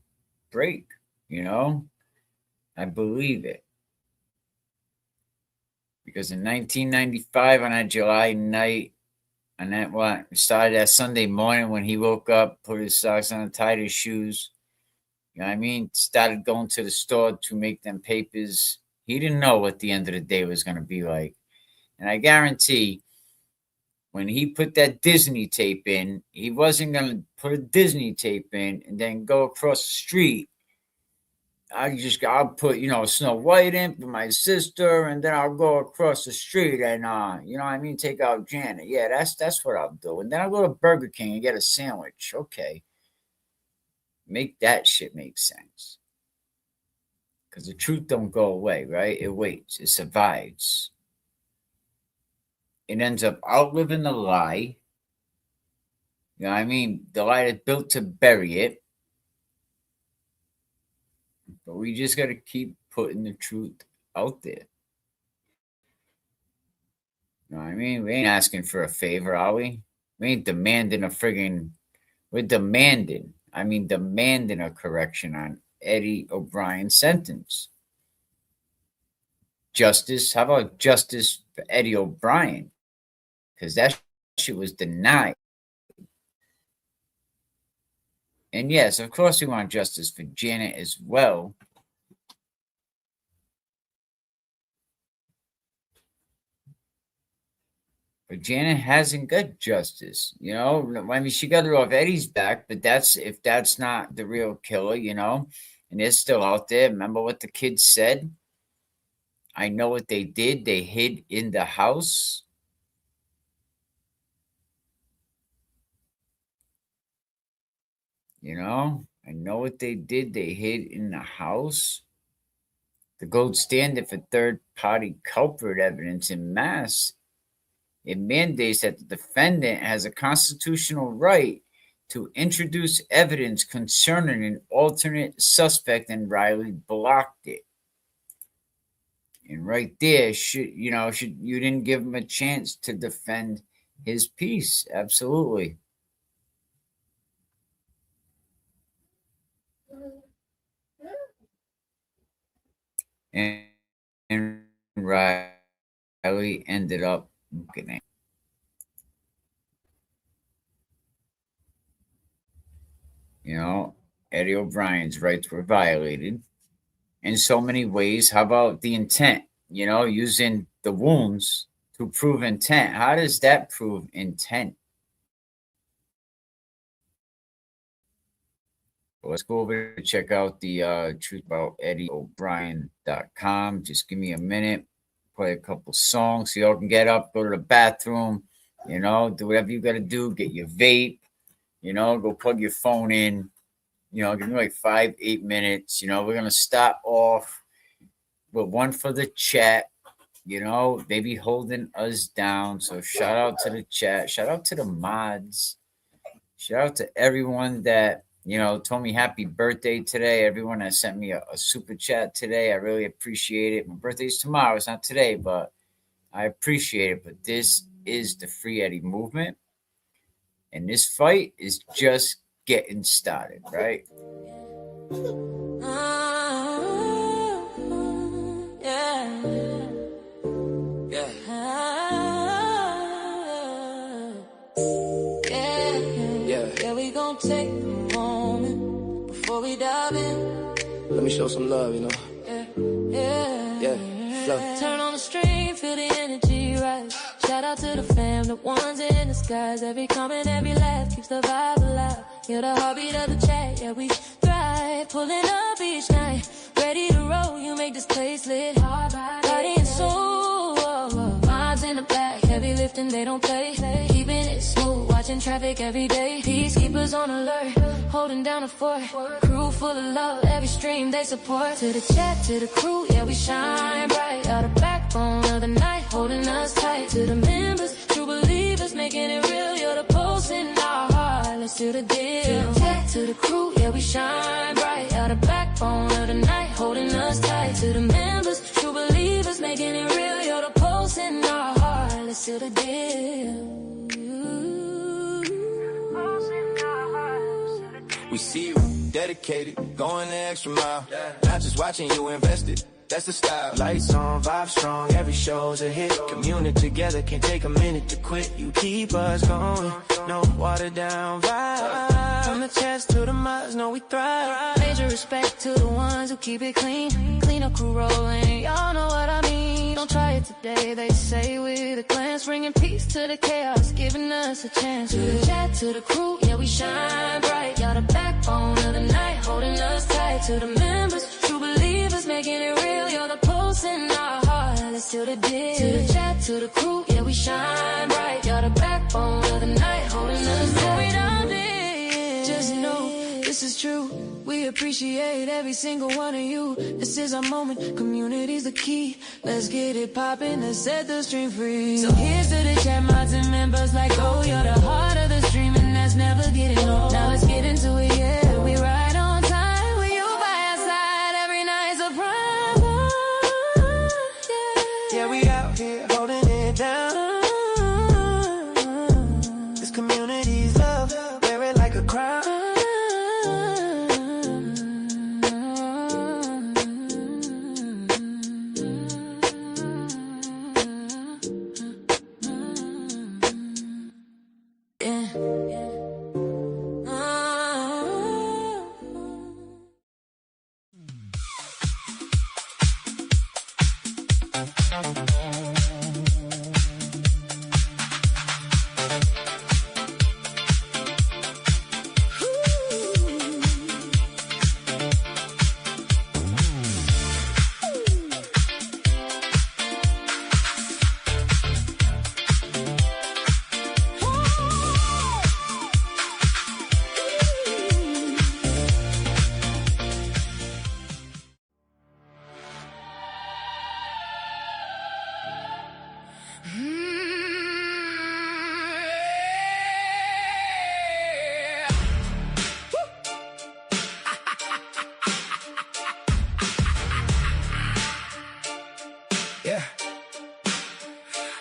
break, you know? I believe it. Because in 1995, on that July night, and that what started that Sunday morning when he woke up, put his socks on, tied his shoes. You know what I mean? Started going to the store to make them papers. He didn't know what the end of the day was going to be like. And I guarantee when he put that Disney tape in, he wasn't going to put a Disney tape in and then go across the street. I'll put, you know, Snow White in for my sister, and then I'll go across the street and you know what I mean, take out Janet. Yeah, that's what I'll do. And then I'll go to Burger King and get a sandwich. Okay. Make that shit make sense. Because the truth don't go away, right? It waits, it survives. It ends up outliving the lie. You know what I mean? The lie that's built to bury it. But we just got to keep putting the truth out there. You know what I mean? We ain't asking for a favor, are we? We ain't demanding a friggin'. We're demanding. Demanding a correction on Eddie O'Brien's sentence. Justice. How about justice for Eddie O'Brien? Because that shit was denied. And yes, of course, we want justice for Janet as well. But Janet hasn't got justice, you know. I mean, she got it off Eddie's back, but if that's not the real killer, you know, and they're still out there. Remember what the kids said? I know what they did. They hid in the house. You know, I know what they did. They hid in the house. The gold standard for third-party culprit evidence in mass. It mandates that the defendant has a constitutional right to introduce evidence concerning an alternate suspect, and Riley blocked it. And right there, you didn't give him a chance to defend his piece. Absolutely. And Riley ended up getting it. You know, Eddie O'Brien's rights were violated in so many ways. How about the intent? You know, using the wounds to prove intent. How does that prove intent? Well, let's go over to check out the truth about Eddie OBrien.com. Just give me a minute. play a couple songs so y'all can get up, go to the bathroom, you know, do whatever you got to do, get your vape, you know, go plug your phone in, you know, give me like 5-8 minutes. You know, we're going to start off with one for the chat. You know, they be holding us down. So shout out to the chat. Shout out to the mods. Shout out to everyone that, you know, told me happy birthday today. Everyone that sent me a super chat today. I really appreciate it. My birthday's tomorrow. It's not today, but I appreciate it. But this is the Free Eddie movement. And this fight is just getting started, right? Yeah, we gon' take a moment before we dive in. Let me show some love, you know. Yeah, flow. Turn on the stream, feel the energy rise. Shout out to the fam, the ones in the skies. Every comment, every laugh keeps the vibe alive. You're the heartbeat of the chat, yeah, we thrive. Pulling up each night, ready to roll. You make this place lit. Body and soul, minds in the back, heavy lifting, they don't play. Keeping it smooth, watching traffic every day. Peacekeepers on alert, holding down the fort. Crew full of love, every stream they support. To the chat, to the crew, yeah, we shine bright. Are the backbone of the night, holding us tight. To the members, true believers, making it real. You're the pulse in our heart, let's do the deal. To the chat, to the crew, yeah, we shine bright. Are the backbone of the night, holding us tight. To the members, true believers, making it real. You're the pulse in our heart, let's do the deal. We see you dedicated, going the extra mile. Not just watching you invested, that's the style. Lights on, vibe strong, every show's a hit. Community together, can't take a minute to quit. You keep us going, no water down vibe. From the chest to the miles, know we thrive. Major respect to the ones who keep it clean. Clean up crew rolling, y'all know what I mean. Don't try it today, they say with a glance. Bringing peace to the chaos, giving us a chance. To the chat, to the crew, yeah, we shine bright. Y'all the backbone of the night, holding us tight. To the members, true believers, making it real. You're the pulse in our heart, let's do the deal. To the chat, to the crew, yeah, we shine bright. You're the backbone of the night, holding us tight. Just know this is true. We appreciate every single one of you. This is our moment, community's the key. Let's get it poppin', let's set the stream free. So here's to the chat mods and members like, oh, you're the heart of the stream and that's never getting old. Now let's get into it, yeah, we ride on time. With you by our side, every night's a prime. Yeah, we out here holding it down. This community's love, wear it like a crown.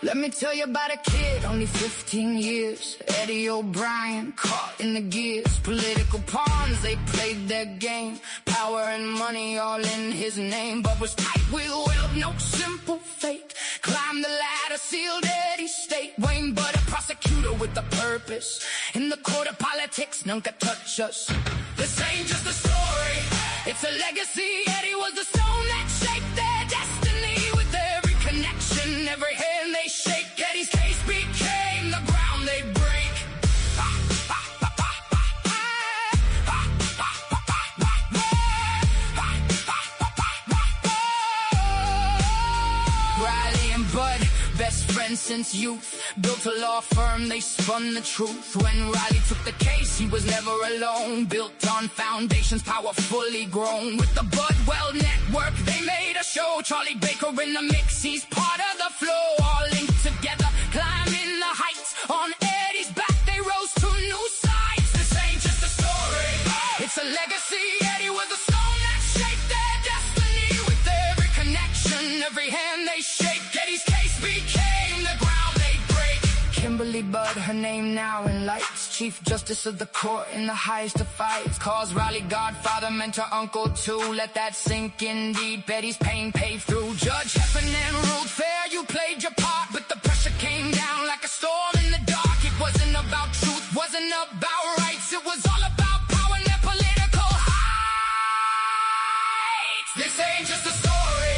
Let me tell you about a kid, only 15 years. Eddie OBrien, caught in the gears. Political pawns, they played their game. Power and money all in his name. But was tight with will, no simple fate. Climbed the ladder, sealed Eddie's state. Wayne but a prosecutor with a purpose. In the court of politics, none could touch us. This ain't just a story, it's a legacy. Eddie was the stone that shaped their destiny. With every connection, every hand they shake, Eddie's case became the ground they break. Riley Bud, best friend since youth. Built a law firm, they spun the truth. When Riley took the case, he was never alone. Built on foundations, powerfully grown. With the Budwell network, they made a show. Charlie Baker in the mix, he's part of the flow. All linked together, climbing the heights. On Eddie's back, they rose to new sights. This ain't just a story, it's a legacy. Eddie was the stone that shaped their destiny. With every connection, every hand they shake, Eddie's case became the ground they break. Kimberly Budd, her name now in lights. Chief Justice of the court in the highest of fights. Calls Riley godfather, mentor, uncle too. Let that sink in deep. Betty's pain paid through. Judge Heffernan ruled fair, you played your part. But the pressure came down like a storm in the dark. It wasn't about truth, wasn't about rights. It was all about power and their political heights. This ain't just a story,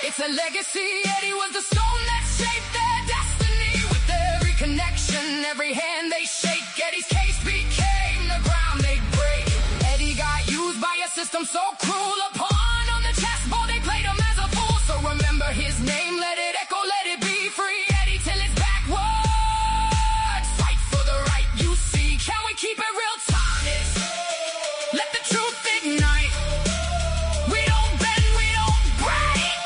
it's a legacy. Eddie was the stone that shaped their destiny. With every connection, every hand they shake, Eddie's case became the ground they break. Eddie got used by a system so cruel. A pawn on the chessboard, they played him as a fool. So remember his name, let it echo, let it be free. Eddie till it's backwards. Fight for the right you see. Can we keep it real timeless? Let the truth ignite. We don't bend, we don't break.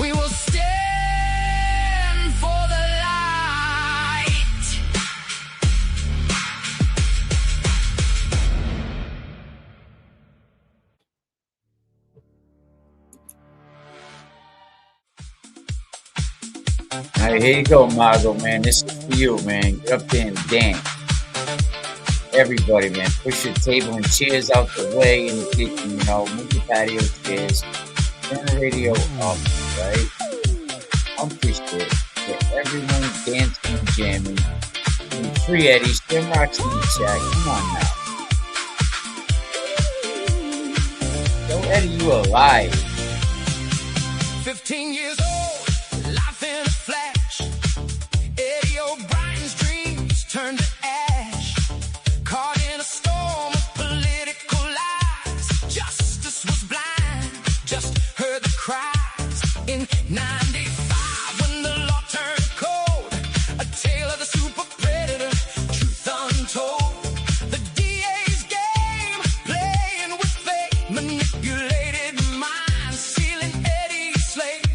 We will stand for the light. All right, here you go, Margot, man. This is for you, man. Get up there and dance. Everybody, man, push your table and chairs out the way in the kitchen, you know, move the patio chairs, turn the radio up, right? I'll push it. Get everyone dancing and jamming. And free Eddie, Stem Rocks in the chat. Come on now. Yo, Eddie, you alive. 15 years old, life in a flash. Eddie O'Brien's dreams turned to ash. Caught in a storm of political lies. Justice was blind, just heard the cries. In 95, when the law turned cold, a tale of the super predator, truth untold. The DA's game, playing with fate, manipulated minds, sealing Eddie's slate.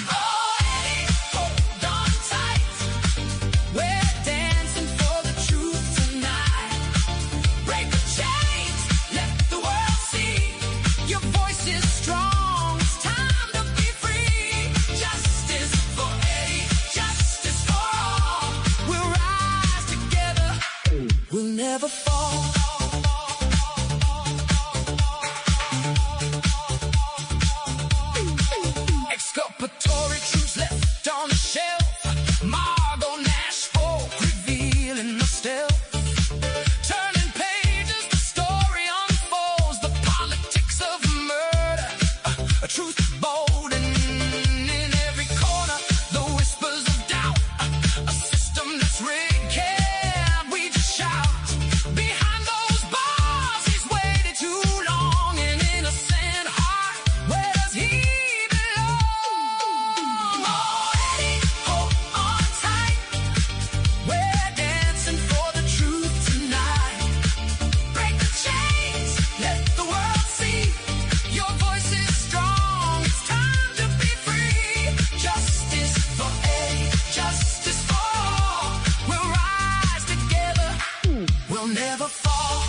Oh, Eddie, hold on tight. We're dancing for the truth tonight. Break the chains, let the world see. Your voice is strong, it's time to be free. Justice for Eddie, justice for all. We'll rise together, we'll never fall. Exculpatory truths left on the shelf. Margot Nash folk revealing the stealth. Turning pages, the story unfolds. The politics of murder, a truth bold, and in every corner, the whispers of doubt. A system that's rigged, can't we just shout? Behind those bars, he's waited too long. An innocent heart, where does he belong? Oh, Eddie, hold on tight. We're dancing for the truth tonight. Break the chains, let the world see. Your voice is strong, it's time to be free. Justice for Eddie, justice for all. We'll rise together, we'll never fall.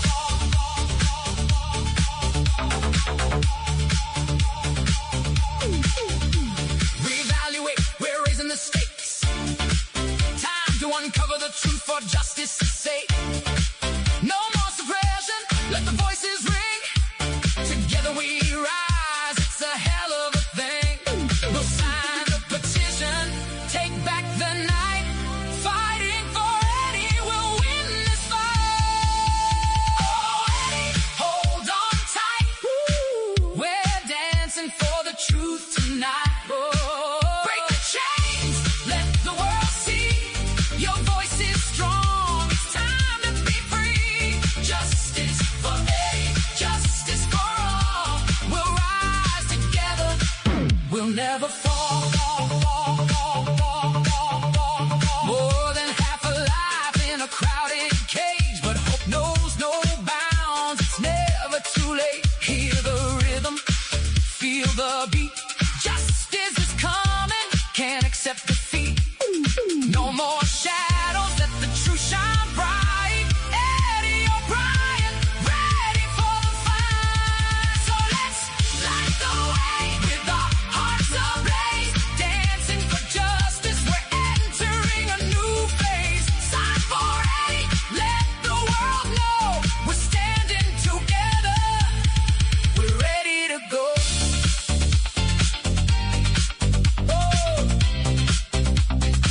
Reevaluate, we're raising the stakes. Time to uncover the truth for justice's sake. No more suppression, let the voices ring. Together we rise, it's a hell of a thing. We'll sign the petition, take back the night. Fighting for Eddie, we'll win this fight. Oh, Eddie, hold on tight. We're dancing for the truth tonight. Break the chains, let the world see. Your voice is strong, it's time to be free. Justice for Eddie, justice for all. We'll rise together, we'll never fall. more shadows, let the truth shine bright. Eddie OBrien, ready for the fight. So let's light the way with our hearts ablaze, dancing for justice. We're entering a new phase. Sign for Eddie, let the world know we're standing together. We're ready to go.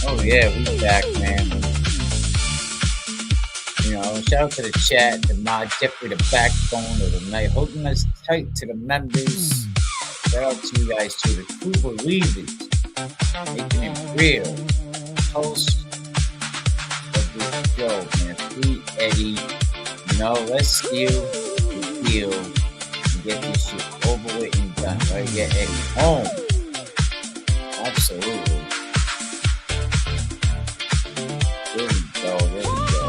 Oh yeah, we back, man. You know, shout out to the chat, the mod, definitely the backbone of the night, holding us tight to the members. Shout out to you guys too, the true believers, making it real. Host of this show, man. Free Eddie. You know, let's steal the deal and get this shit over with and done, right? Get Eddie home. Absolutely. There we go, there we go.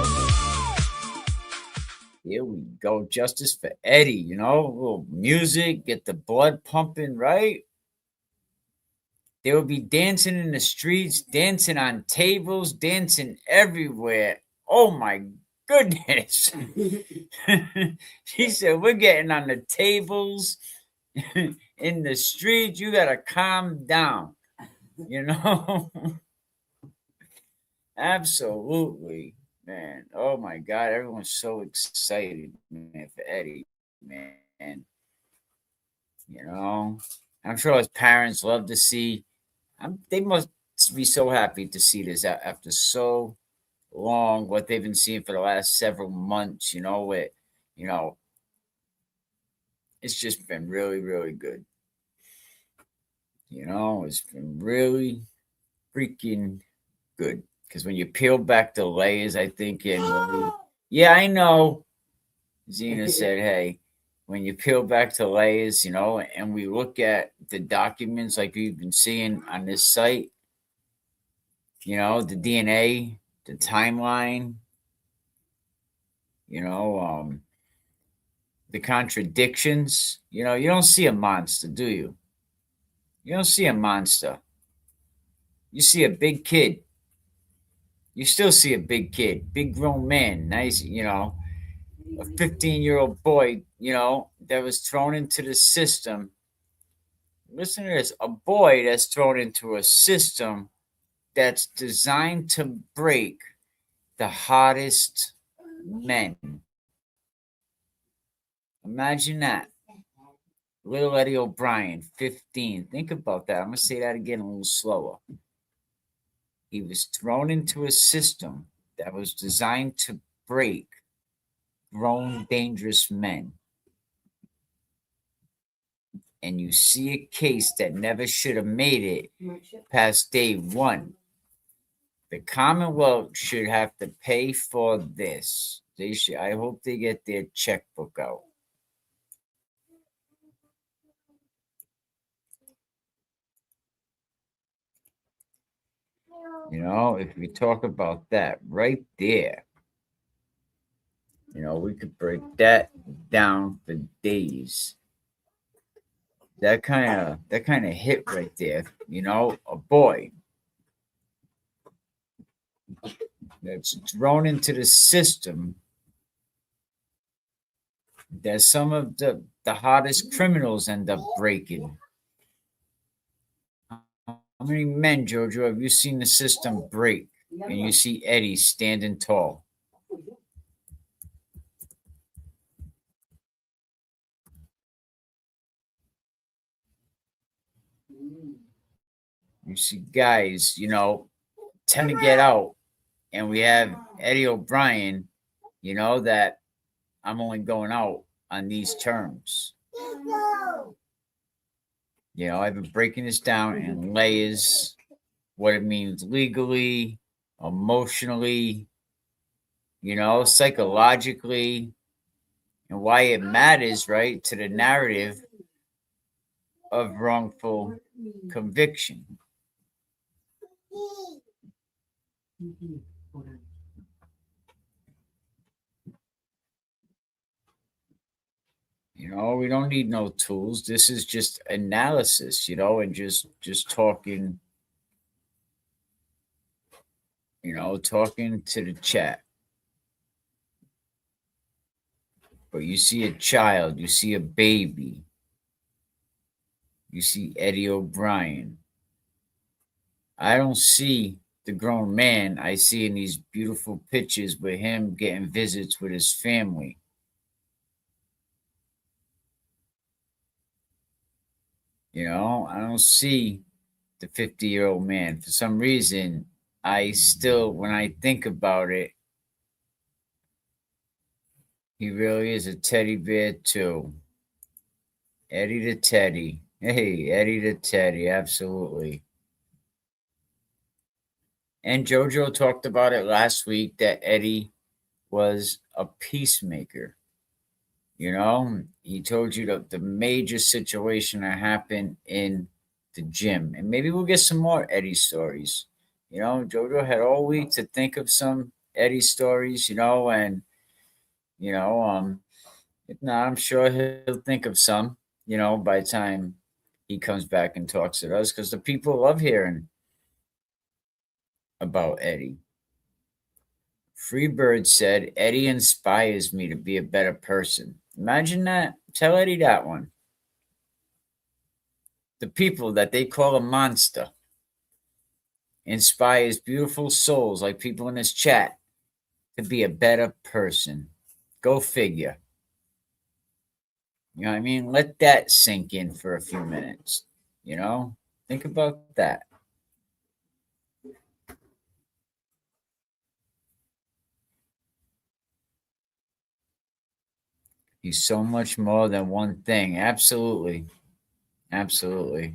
Here we go. Justice for Eddie, you know, a little music, get the blood pumping, right? They will be dancing in the streets, dancing on tables, dancing everywhere. Oh my goodness. She said, we're getting on the tables in the streets. You got to calm down, you know? Absolutely, man. Oh my God, everyone's so excited, man, for Eddie, man. You know, I'm sure his parents love to see. They must be so happy to see this after so long. What they've been seeing for the last several months, you know, it's just been really, really good. You know, it's been really freaking good. Because when you peel back the layers, I think, yeah, I know. Zena said, hey, when you peel back the layers, you know, and we look at the documents like we've been seeing on this site, you know, the DNA, the timeline, you know, the contradictions, you know, you don't see a monster, do you? You don't see a monster. You see a big kid. You still see a big kid, big grown man, nice, you know, a 15-year-old boy, you know, that was thrown into the system. Listen to this, a boy that's thrown into a system that's designed to break the hottest men. Imagine that. Little Eddie OBrien, 15. Think about that. I'm going to say that again a little slower. He was thrown into a system that was designed to break grown, dangerous men. And you see a case that never should have made it past day one. The Commonwealth should have to pay for this. They should. I hope they get their checkbook out. You know, if we talk about that right there, you know, we could break that down for days. That kind of hit right there. You know, a boy that's thrown into the system that some of the hottest criminals end up breaking. How many men, Jojo, have you seen the system break and you see Eddie standing tall? You see guys, you know, tend to get out, and we have Eddie OBrien, you know, that I'm only going out on these terms. You know, I've been breaking this down in layers, what it means legally, emotionally, you know, psychologically, and why it matters, right, to the narrative of wrongful conviction. You know, we don't need no tools. This is just analysis, you know, and just talking, talking to the chat. But you see a child, you see a baby, you see Eddie O'Brien. I don't see the grown man I see in these beautiful pictures with him getting visits with his family. I don't see the 50-year-old man. For some reason, I still, when I think about it, he really is a teddy bear too. Eddie the Teddy. Hey, Eddie the Teddy, absolutely. And JoJo talked about it last week that Eddie was a peacemaker. He told you the major situation that happened in the gym. And maybe we'll get some more Eddie stories. JoJo had all week to think of some Eddie stories, and, if not, I'm sure he'll think of some, by the time he comes back and talks to us, because the people love hearing about Eddie. Freebird said, Eddie inspires me to be a better person. Imagine that. Tell Eddie that one. The people that they call a monster inspires beautiful souls like people in this chat to be a better person. Go figure. You know what I mean? Let that sink in for a few minutes. Think about that. He's so much more than one thing. Absolutely. Absolutely.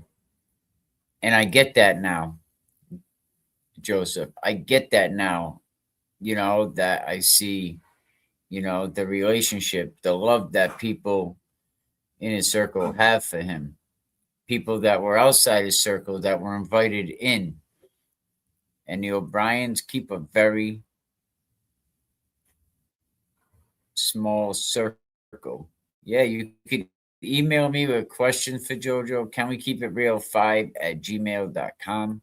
And I get that now, Joseph. I get that now, that I see, the relationship, the love that people in his circle have for him. People that were outside his circle that were invited in. And the O'Briens keep a very small circle. Yeah, you could email me with questions for JoJo. Can we keep it real 5@gmail.com?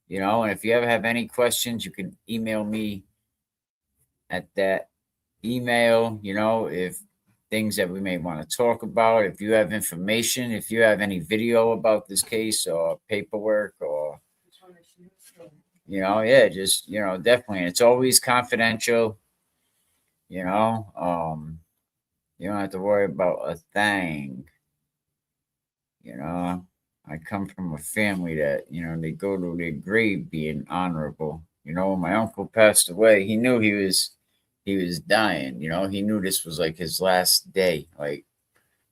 And if you ever have any questions, you can email me at that email, if things that we may want to talk about, if you have information, if you have any video about this case or paperwork or, just, definitely. It's always confidential, you don't have to worry about a thing, I come from a family that, they go to their grave being honorable. When my uncle passed away, he knew he was dying. He knew this was like his last day. Like,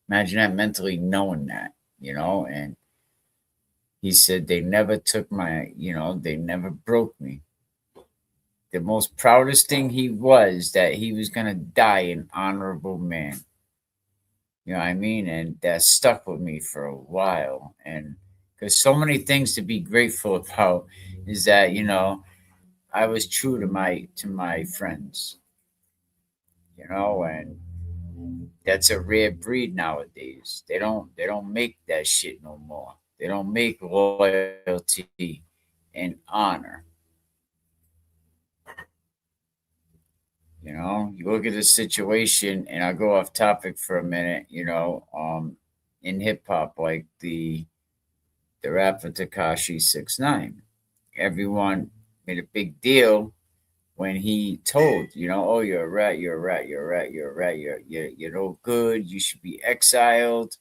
imagine that, mentally knowing that, and he said they never took they never broke me. The most proudest thing he was that he was going to die an honorable man. You know what I mean? And that stuck with me for a while. And because so many things to be grateful about is that, I was true to my friends. And that's a rare breed nowadays. They don't make that shit no more. They don't make loyalty and honor. You look at the situation, and I'll go off topic for a minute, in hip hop, like the rapper Tekashi 6ix9ine. Everyone made a big deal when he told, oh, you're a rat, you're a rat, you're a rat, you're a rat, you're no good, you should be exiled,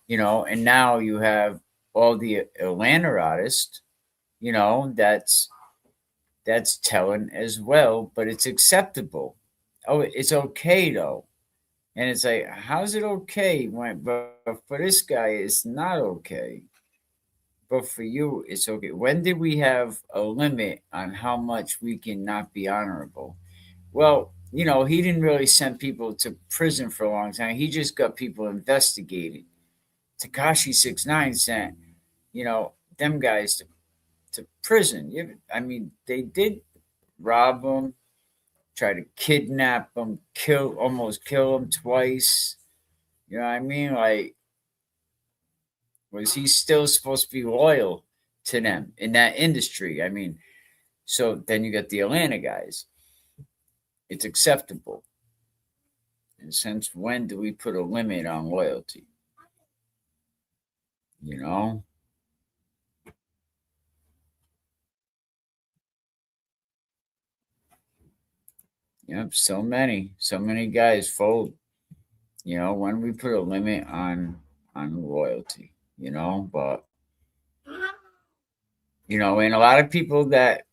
and now you have all the Atlanta artists, that's telling as well, but it's acceptable. Oh, it's okay though. And it's like, how's it okay but for this guy it's not okay? But for you, it's okay. When did we have a limit on how much we can not be honorable? Well, he didn't really send people to prison for a long time. He just got people investigated. Tekashi 6ix9ine sent, them guys to prison. I mean, they did rob them, try to kidnap them, almost kill them twice. You know what I mean? Like, was he still supposed to be loyal to them in that industry? I mean, So then you got the Atlanta guys. It's acceptable. And since when do we put a limit on loyalty? You know? Yep, so many guys fold. You know, when we put a limit on loyalty, you know, but you know, and a lot of people that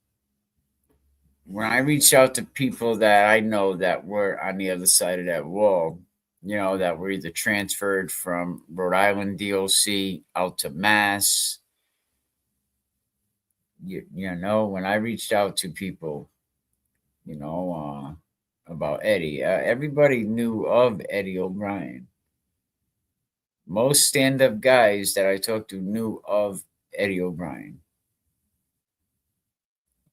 when I reach out to people that I know that were on the other side of that wall, you know, that were either transferred from Rhode Island DOC out to Mass, you know, when I reached out to people, you know, about Eddie, everybody knew of Eddie O'Brien. Most stand up guys that I talked to knew of Eddie O'Brien.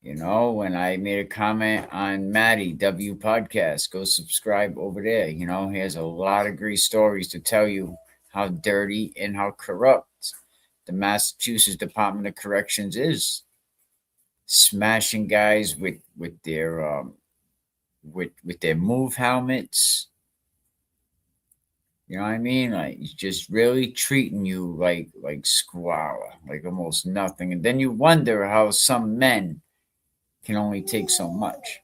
You know, when I made a comment on Matty W podcast, go subscribe over there. You know, he has a lot of great stories to tell you how dirty and how corrupt the Massachusetts Department of Corrections is. Smashing guys with their with their move helmets. You know what I mean? Like he's just really treating you like squalor, like almost nothing. And then you wonder how some men can only take so much.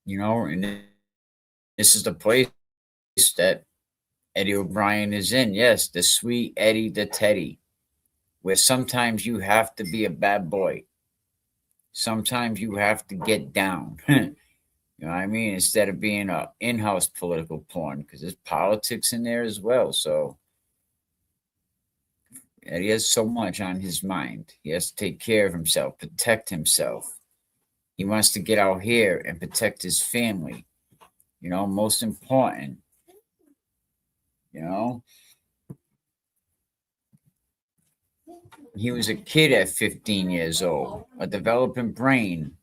You know, and this is the place that Eddie O'Brien is in. Yes, the sweet Eddie the Teddy, where sometimes you have to be a bad boy. Sometimes you have to get down. You know what I mean? Instead of being a in-house political porn, because there's politics in there as well. So Eddie has so much on his mind. He has to take care of himself, protect himself. He wants to get out here and protect his family. You know, most important. You know, he was a kid at 15 years old, a developing brain,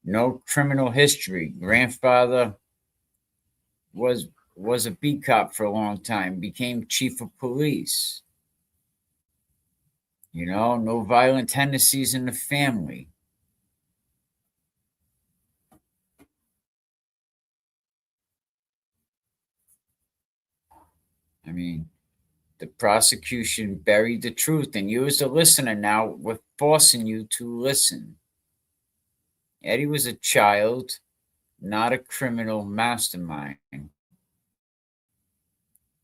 no criminal history. Grandfather was a beat cop for a long time, became chief of police. You know, no violent tendencies in the family. I mean, the prosecution buried the truth, and you as a listener now, we're forcing you to listen. Eddie was a child, not a criminal mastermind.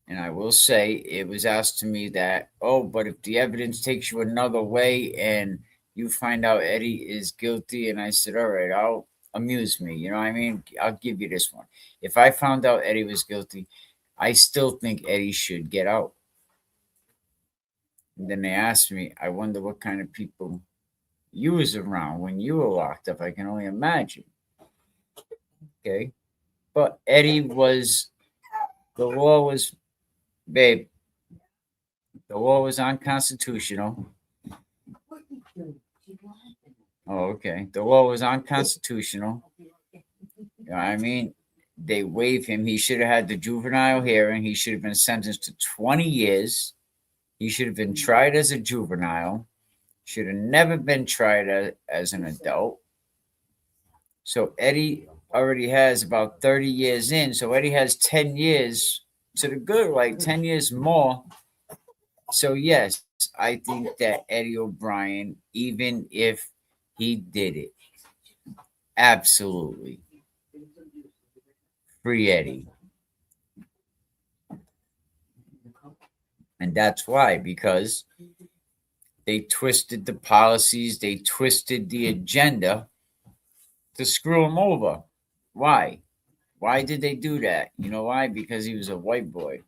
And I will say, it was asked to me that, oh, but if the evidence takes you another way and you find out Eddie is guilty, and I said, all right, I'll amuse me. You know what I mean? I'll give you this one. If I found out Eddie was guilty, I still think Eddie should get out. And then they asked me, I wonder what kind of people you was around when you were locked up. I can only imagine. Okay. But Eddie was, the law was, babe, the law was unconstitutional. Oh, okay. The law was unconstitutional. You know what I mean? They waived him. He should have had the juvenile hearing. He should have been sentenced to 20 years. He should have been tried as a juvenile. Should have never been tried as an adult. So Eddie already has about 30 years in. So Eddie has 10 years to the good, like 10 years more. So yes, I think that Eddie O'Brien, even if he did it, absolutely free Eddie. And that's why, because they twisted the policies, they twisted the agenda to screw him over. Why? Why did they do that? You know why? Because he was a white boy.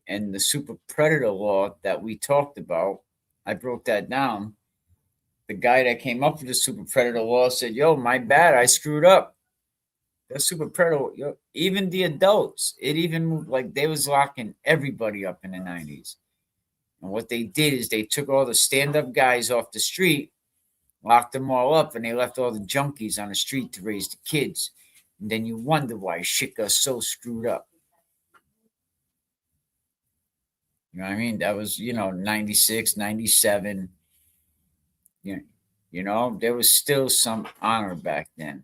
And the super predator law that we talked about, I broke that down. The guy that came up with the super predator law said, yo, my bad, I screwed up. The super predator, yo, even the adults, it even moved, like they was locking everybody up in the 90s. And what they did is they took all the stand-up guys off the street, locked them all up, and they left all the junkies on the street to raise the kids. And then you wonder why shit got so screwed up. You know what I mean? That was, 96, 97. There was still some honor back then.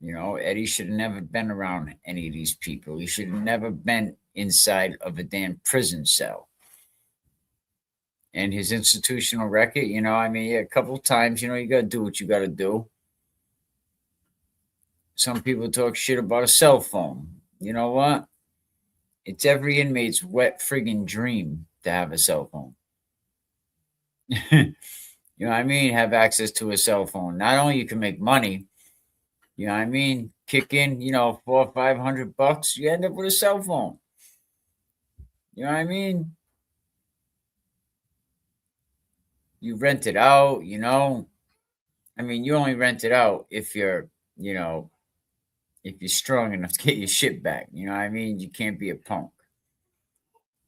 Eddie should have never been around any of these people. He should have never been inside of a damn prison cell. And his institutional record, a couple of times, you got to do what you got to do. Some people talk shit about a cell phone. You know what? It's every inmate's wet friggin' dream to have a cell phone. You know what I mean? Have access to a cell phone. Not only you can make money, you know what I mean? Kick in, $400 or $500, you end up with a cell phone. You know what I mean? You rent it out, you only rent it out if you're, if you're strong enough to get your shit back. You know what I mean? You can't be a punk.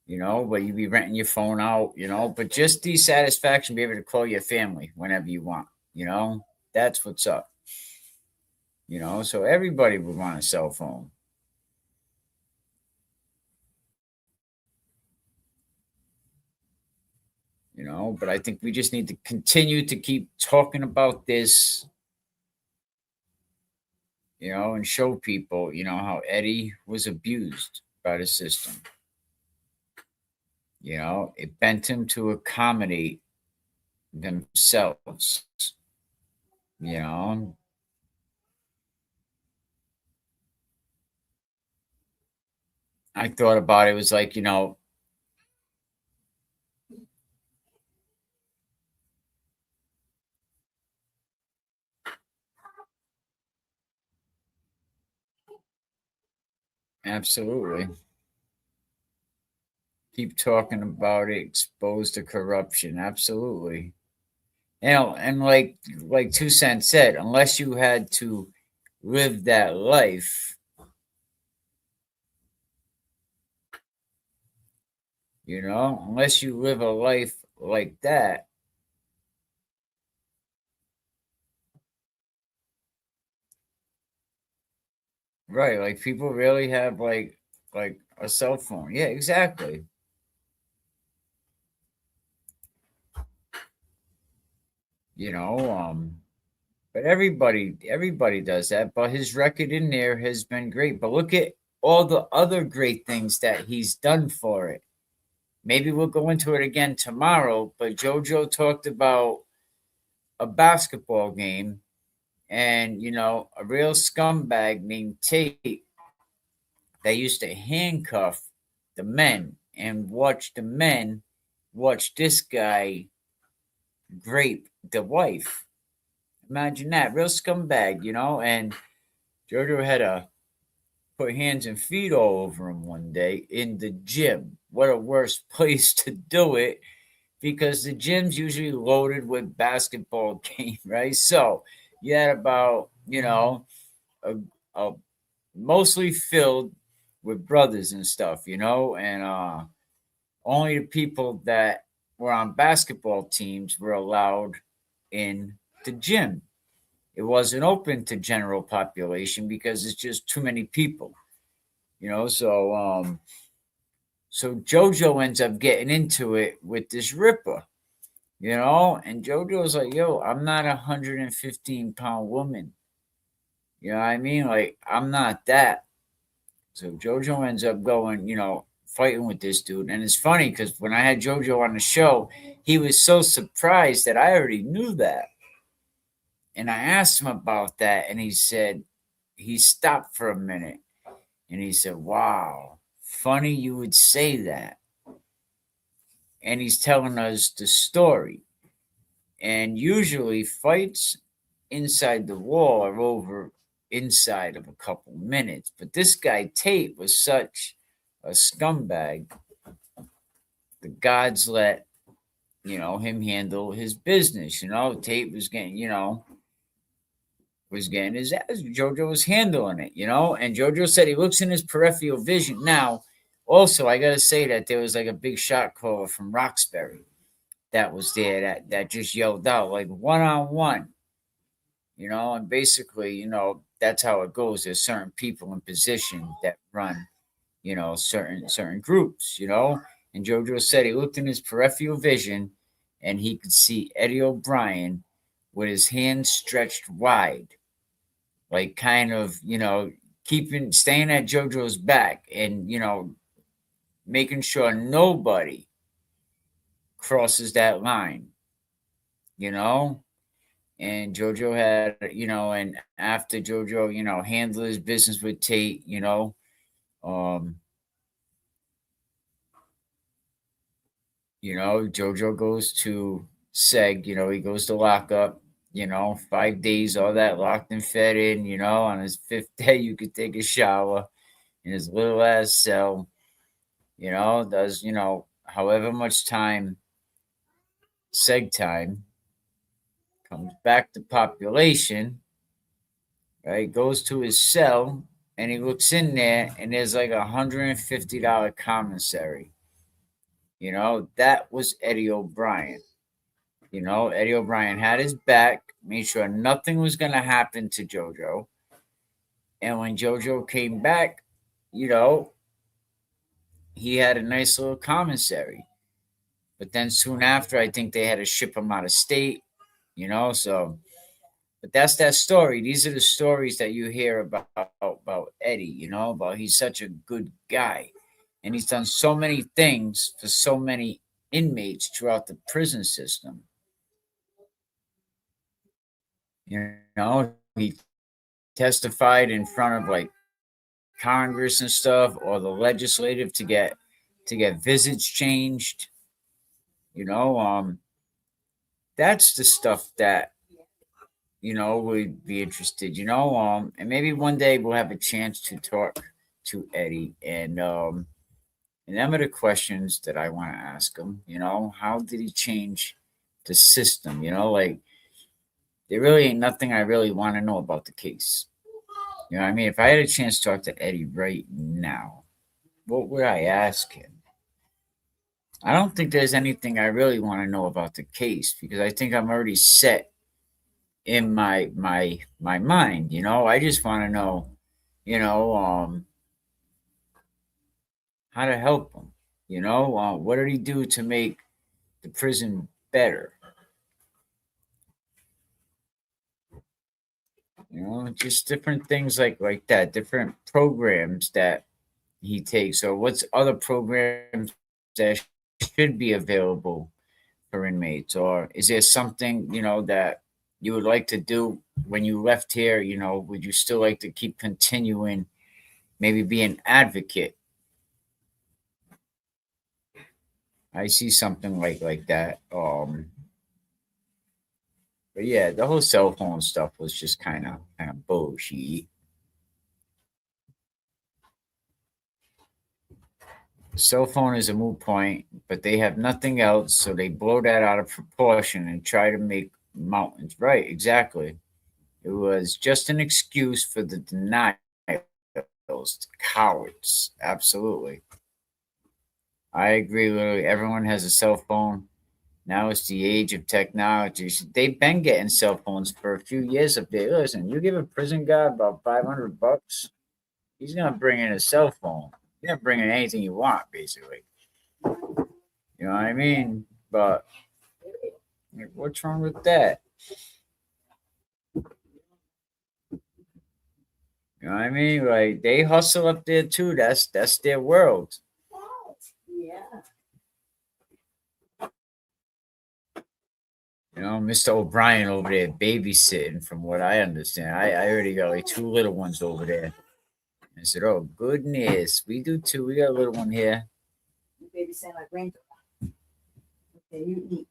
But you be renting your phone out, but just the satisfaction, be able to call your family whenever you want, that's what's up. So everybody would want a cell phone. But I think we just need to continue to keep talking about this, and show people, how Eddie was abused by the system. It bent him to accommodate themselves. I thought about it was like, absolutely. Keep talking about it, expose the corruption. Absolutely. And like 2 Cents said, unless you had to live that life, unless you live a life like that, right? Like people really have like a cell phone. Yeah, exactly. But everybody does that. But his record in there has been great. But look at all the other great things that he's done for it. Maybe we'll go into it again tomorrow. But JoJo talked about a basketball game, and a real scumbag named Tate that used to handcuff the men and watch the men watch this guy grape the wife. Imagine that, real scumbag, and JoJo had to put hands and feet all over him one day in the gym. What a worse place to do it, because the gym's usually loaded with basketball game, right? So you had about, a mostly filled with brothers and stuff, and only the people that were on basketball teams were allowed in the gym. It wasn't open to general population because it's just too many people, so JoJo ends up getting into it with this Ripper, and JoJo's like, yo, I'm not 115-pound woman. You know what I mean? Like, I'm not that. So JoJo ends up going, fighting with this dude. And it's funny because when I had JoJo on the show, he was so surprised that I already knew that. And I asked him about that, and he said, he stopped for a minute, and he said, wow, funny you would say that. And he's telling us the story. And usually fights inside the wall are over inside of a couple minutes. But this guy, Tate, was such a scumbag. The gods let, him handle his business. Tate was getting, his ass. JoJo was handling it, and JoJo said he looks in his peripheral vision. Now, also, I got to say that there was like a big shot caller from Roxbury that was there that just yelled out like one-on-one, and basically, that's how it goes. There's certain people in position that run certain groups, And JoJo said he looked in his peripheral vision and he could see Eddie O'Brien with his hands stretched wide, like kind of, staying at JoJo's back and, making sure nobody crosses that line, And JoJo had, and after JoJo, handled his business with Tate, um, JoJo goes to Seg, he goes to lockup, 5 days, all that locked and fed in, on his fifth day, you could take a shower in his little ass cell, does, however much time, Seg time, comes back to population, right? Goes to his cell and he looks in there and there's like $150 commissary. That was Eddie O'Brien. Eddie O'Brien had his back, made sure nothing was going to happen to JoJo. And when JoJo came back, he had a nice little commissary. But then soon after, I think they had to ship him out of state, so. But that's that story. These are the stories that you hear about Eddie, about he's such a good guy. And he's done so many things for so many inmates throughout the prison system. He testified in front of like Congress and stuff, or the legislative to get visits changed. That's the stuff that would be interested. And maybe one day we'll have a chance to talk to Eddie, and them are the questions that I want to ask him. How did he change the system? Like, there really ain't nothing I really want to know about the case. What I mean? If I had a chance to talk to Eddie right now, what would I ask him? I don't think there's anything I really want to know about the case, because I think I'm already set in my mind. I just want to know, how to help him. What did he do to make the prison better? Just different things like that, different programs that he takes, or what's other programs that should be available for inmates, or is there something, that you would like to do when you left here? Would you still like to keep continuing, maybe be an advocate? I see something like that. But yeah, the whole cell phone stuff was just kind of bullshit. Cell phone is a moot point, but they have nothing else, so they blow that out of proportion and try to make mountains. Right, exactly. It was just an excuse for the denials, cowards. Absolutely. I agree. Literally, everyone has a cell phone. Now it's the age of technology. They've been getting cell phones for a few years up there. Listen, you give a prison guard about $500, he's gonna bring in a cell phone. He's gonna bring in anything you want, basically. You know what I mean? But what's wrong with that? You know what I mean? Like, they hustle up there too. That's their world. Yeah. Mr. O'Brien over there babysitting, from what I understand. I already got like 2 little ones over there. I said, oh, goodness. We do too. We got a little one here. Babysitting like granddaughter. Okay, you eat.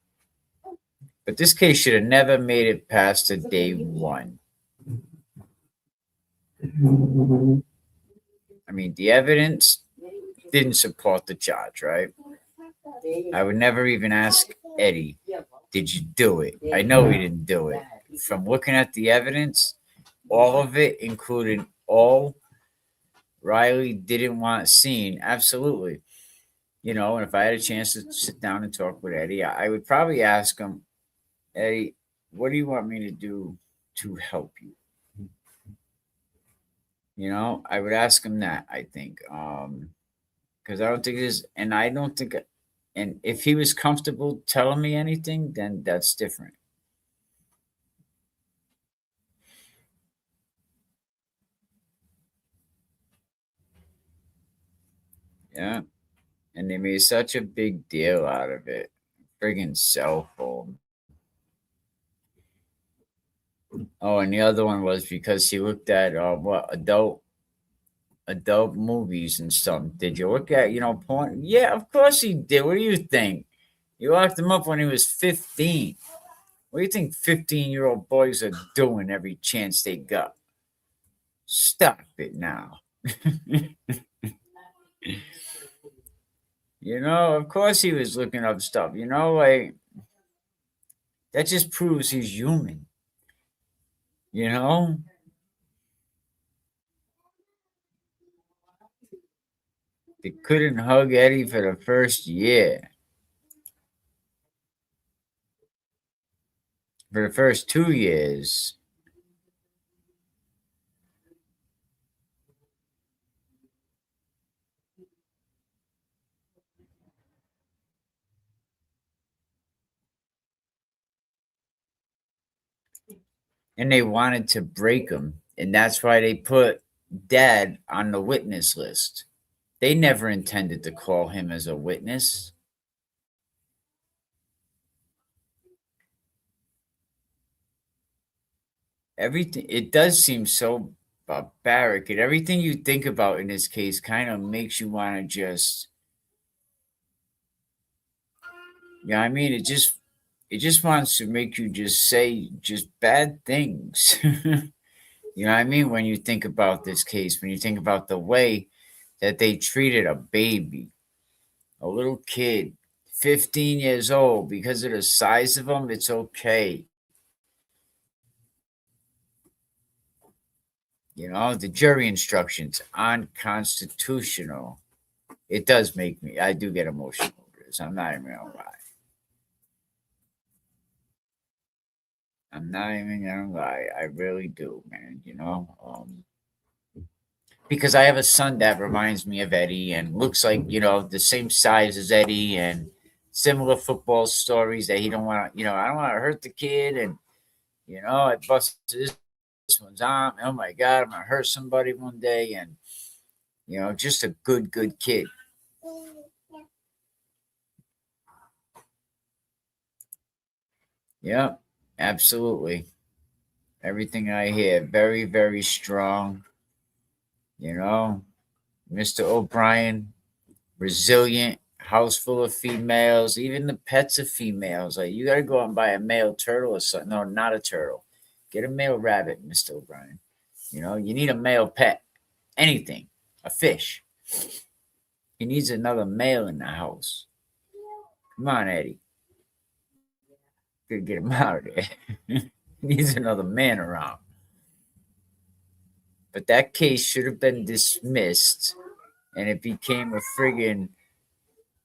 But this case should have never made it past the day one. I mean, the evidence didn't support the charge, right? I would never even ask Eddie, did you do it? I know he didn't do it. From looking at the evidence, all of it, including all Riley didn't want seen, absolutely. And if I had a chance to sit down and talk with Eddie, I would probably ask him, Eddie, what do you want me to do to help you? I would ask him that, I think. because I don't think this, and I don't think, and if he was comfortable telling me anything, then that's different. Yeah. And they made such a big deal out of it. Friggin' cell phone. Oh, and the other one was because he looked at what adult movies and stuff. Did you look at porn? Yeah, of course he did. What do you think? You locked him up when he was 15. What do you think 15-year-old boys are doing every chance they got? Stop it now. Of course he was looking up stuff. Like that just proves he's human. You know? They couldn't hug Eddie for the first year. For the first 2 years. And they wanted to break him. And that's why they put Dad on the witness list. They never intended to call him as a witness. Everything, it does seem so barbaric. And everything you think about in this case kind of makes you want to just, I mean? It just wants to make you just say just bad things. You know what I mean? When you think about this case, when you think about the way that they treated a baby, a little kid, 15 years old, because of the size of them, it's okay. The jury instructions, unconstitutional. It does make me, I do get emotional over this. I'm not even gonna lie. I'm not even gonna lie. I really do, man. Because I have a son that reminds me of Eddie and looks like, the same size as Eddie and similar football stories that he don't want to, I don't want to hurt the kid. And, I busted this one's arm. Oh my God, I'm going to hurt somebody one day. And, just a good kid. Yeah, absolutely. Everything I hear, very, very strong. Mr. O'Brien, resilient, house full of females, even the pets are females. Like you gotta go out and buy a male turtle or something. No, not a turtle. Get a male rabbit, Mr. O'Brien. You need a male pet. Anything. A fish. He needs another male in the house. Come on, Eddie. Gotta get him out of there. He needs another man around. But that case should have been dismissed and it became a friggin'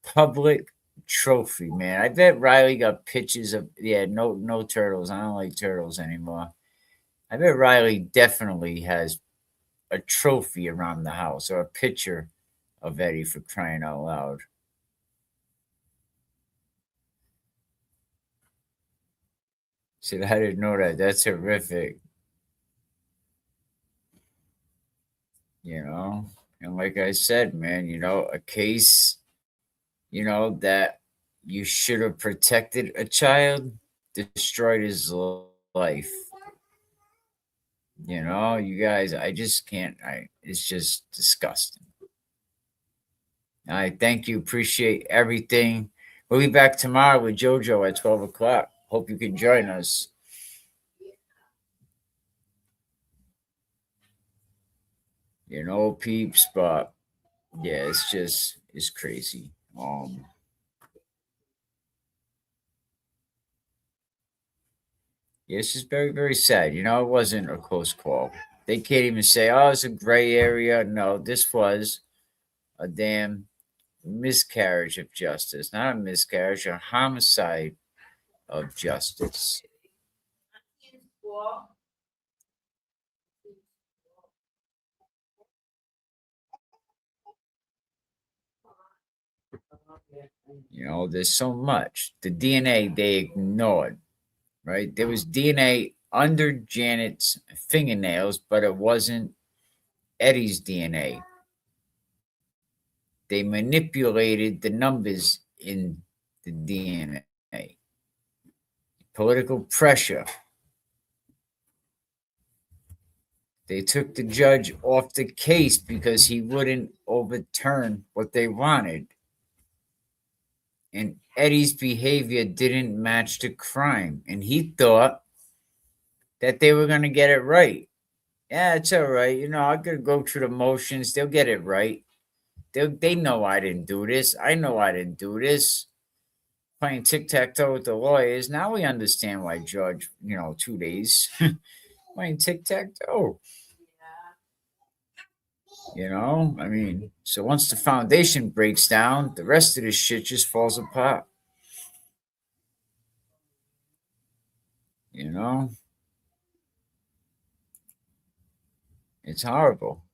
public trophy, man. I bet Riley got pictures of no turtles. I don't like turtles anymore. I bet Riley definitely has a trophy around the house or a picture of Eddie, for crying out loud. Said I didn't know that. That's horrific. And like I said, man, a case, that you should have protected a child, destroyed his life. You guys, I just can't. It's just disgusting. I thank you. Appreciate everything. We'll be back tomorrow with JoJo at 12 o'clock. Hope you can join us. Peeps, but yeah, it's crazy. Yeah, it's just very, very sad. It wasn't a close call. They can't even say, oh, it's a gray area. No, this was a damn miscarriage of justice. Not a miscarriage, a homicide of justice. You know, there's so much. The DNA they ignored, right? There was DNA under Janet's fingernails, but it wasn't Eddie's DNA. They manipulated the numbers in the DNA. Political pressure. They took the judge off the case because he wouldn't overturn what they wanted. And Eddie's behavior didn't match the crime. And he thought that they were going to get it right. Yeah, it's all right. You know, I'm going to go through the motions. They'll get it right. They know I didn't do this. I know I didn't do this. Playing tic-tac-toe with the lawyers. Now we understand why Judge, 2 days. Playing tic-tac-toe. So once the foundation breaks down, the rest of this shit just falls apart. It's horrible.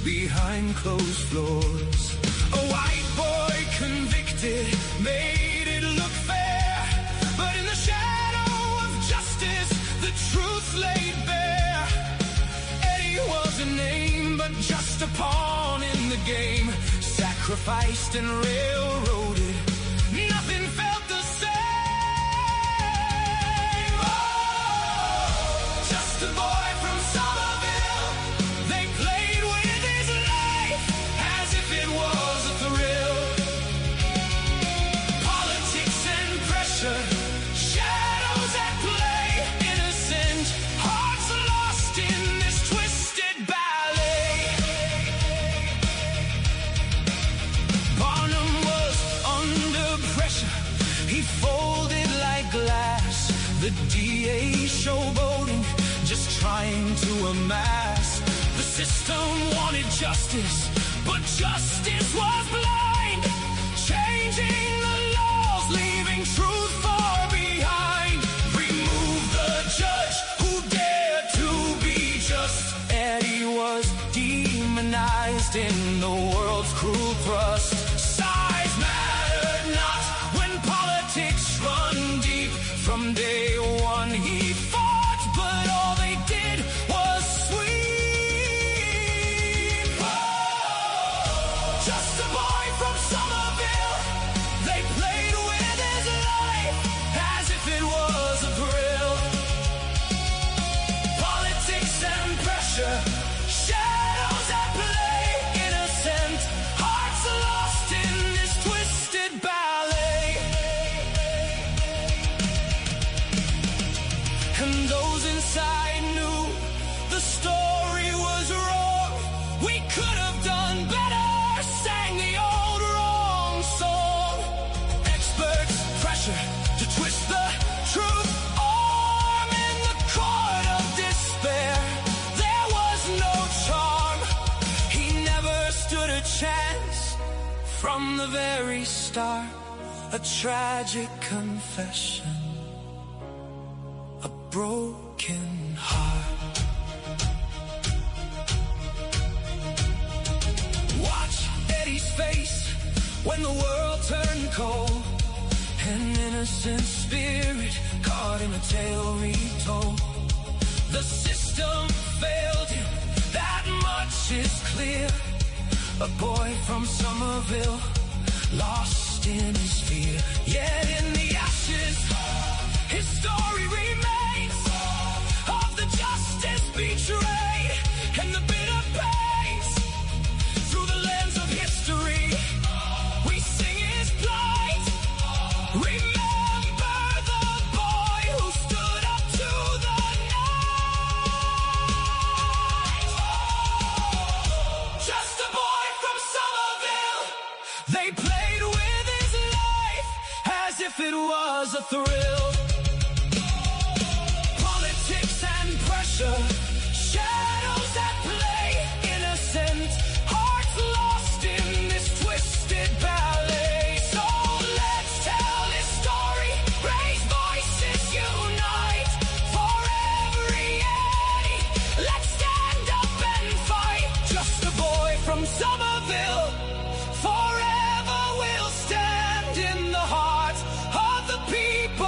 Behind closed floors, a white boy convicted made it look fair, but in the shadow of justice the truth laid bare. Eddie was a name, but just a pawn in the game, sacrificed and railroaded. Nothing felt the same. Oh, just a boy from Somerville. They played with his life as if it was a thrill. Politics and pressure, shadows at play. Innocent hearts lost in this twisted ballet. Barnum was under pressure. He folded like glass. The DA showboating, just trying to amass. The system wanted justice, but justice was blind, changing the laws, leaving truth far behind. Remove the judge who dared to be just. Eddie was demonized in the world's cruel thrust. Size mattered not when politics run deep. From day one he fought, but all they did was sweep. Oh, just a boy from Somerville. They played with his life as if it was a thrill. Politics and pressure, shadows at play. Innocent hearts lost in this twisted ballet. And those inside knew the story was wrong. We could have done better, sang the old wrong song. Experts pressure to twist the truth arm in the court of despair. There was no charm. He never stood a chance from the very start. A tragic confession, a broken heart. Watch Eddie's face when the world turned cold. An innocent spirit caught in a tale retold. The system failed him, that much is clear. A boy from Somerville lost in his fear. Yet in the ashes, his story remains of the justice betrayed and the bitter pains. Through the lens of history, we sing his plight. Remember the boy who stood up to the night. Just a boy from Somerville. They played with his life as if it was a thrill. Politics and pressure, shadows at play, innocent hearts lost in this twisted ballet. So let's tell this story, raise voices, unite for every Eddie. Let's stand up and fight. Just a boy from Somerville, forever will stand in the hearts of the people.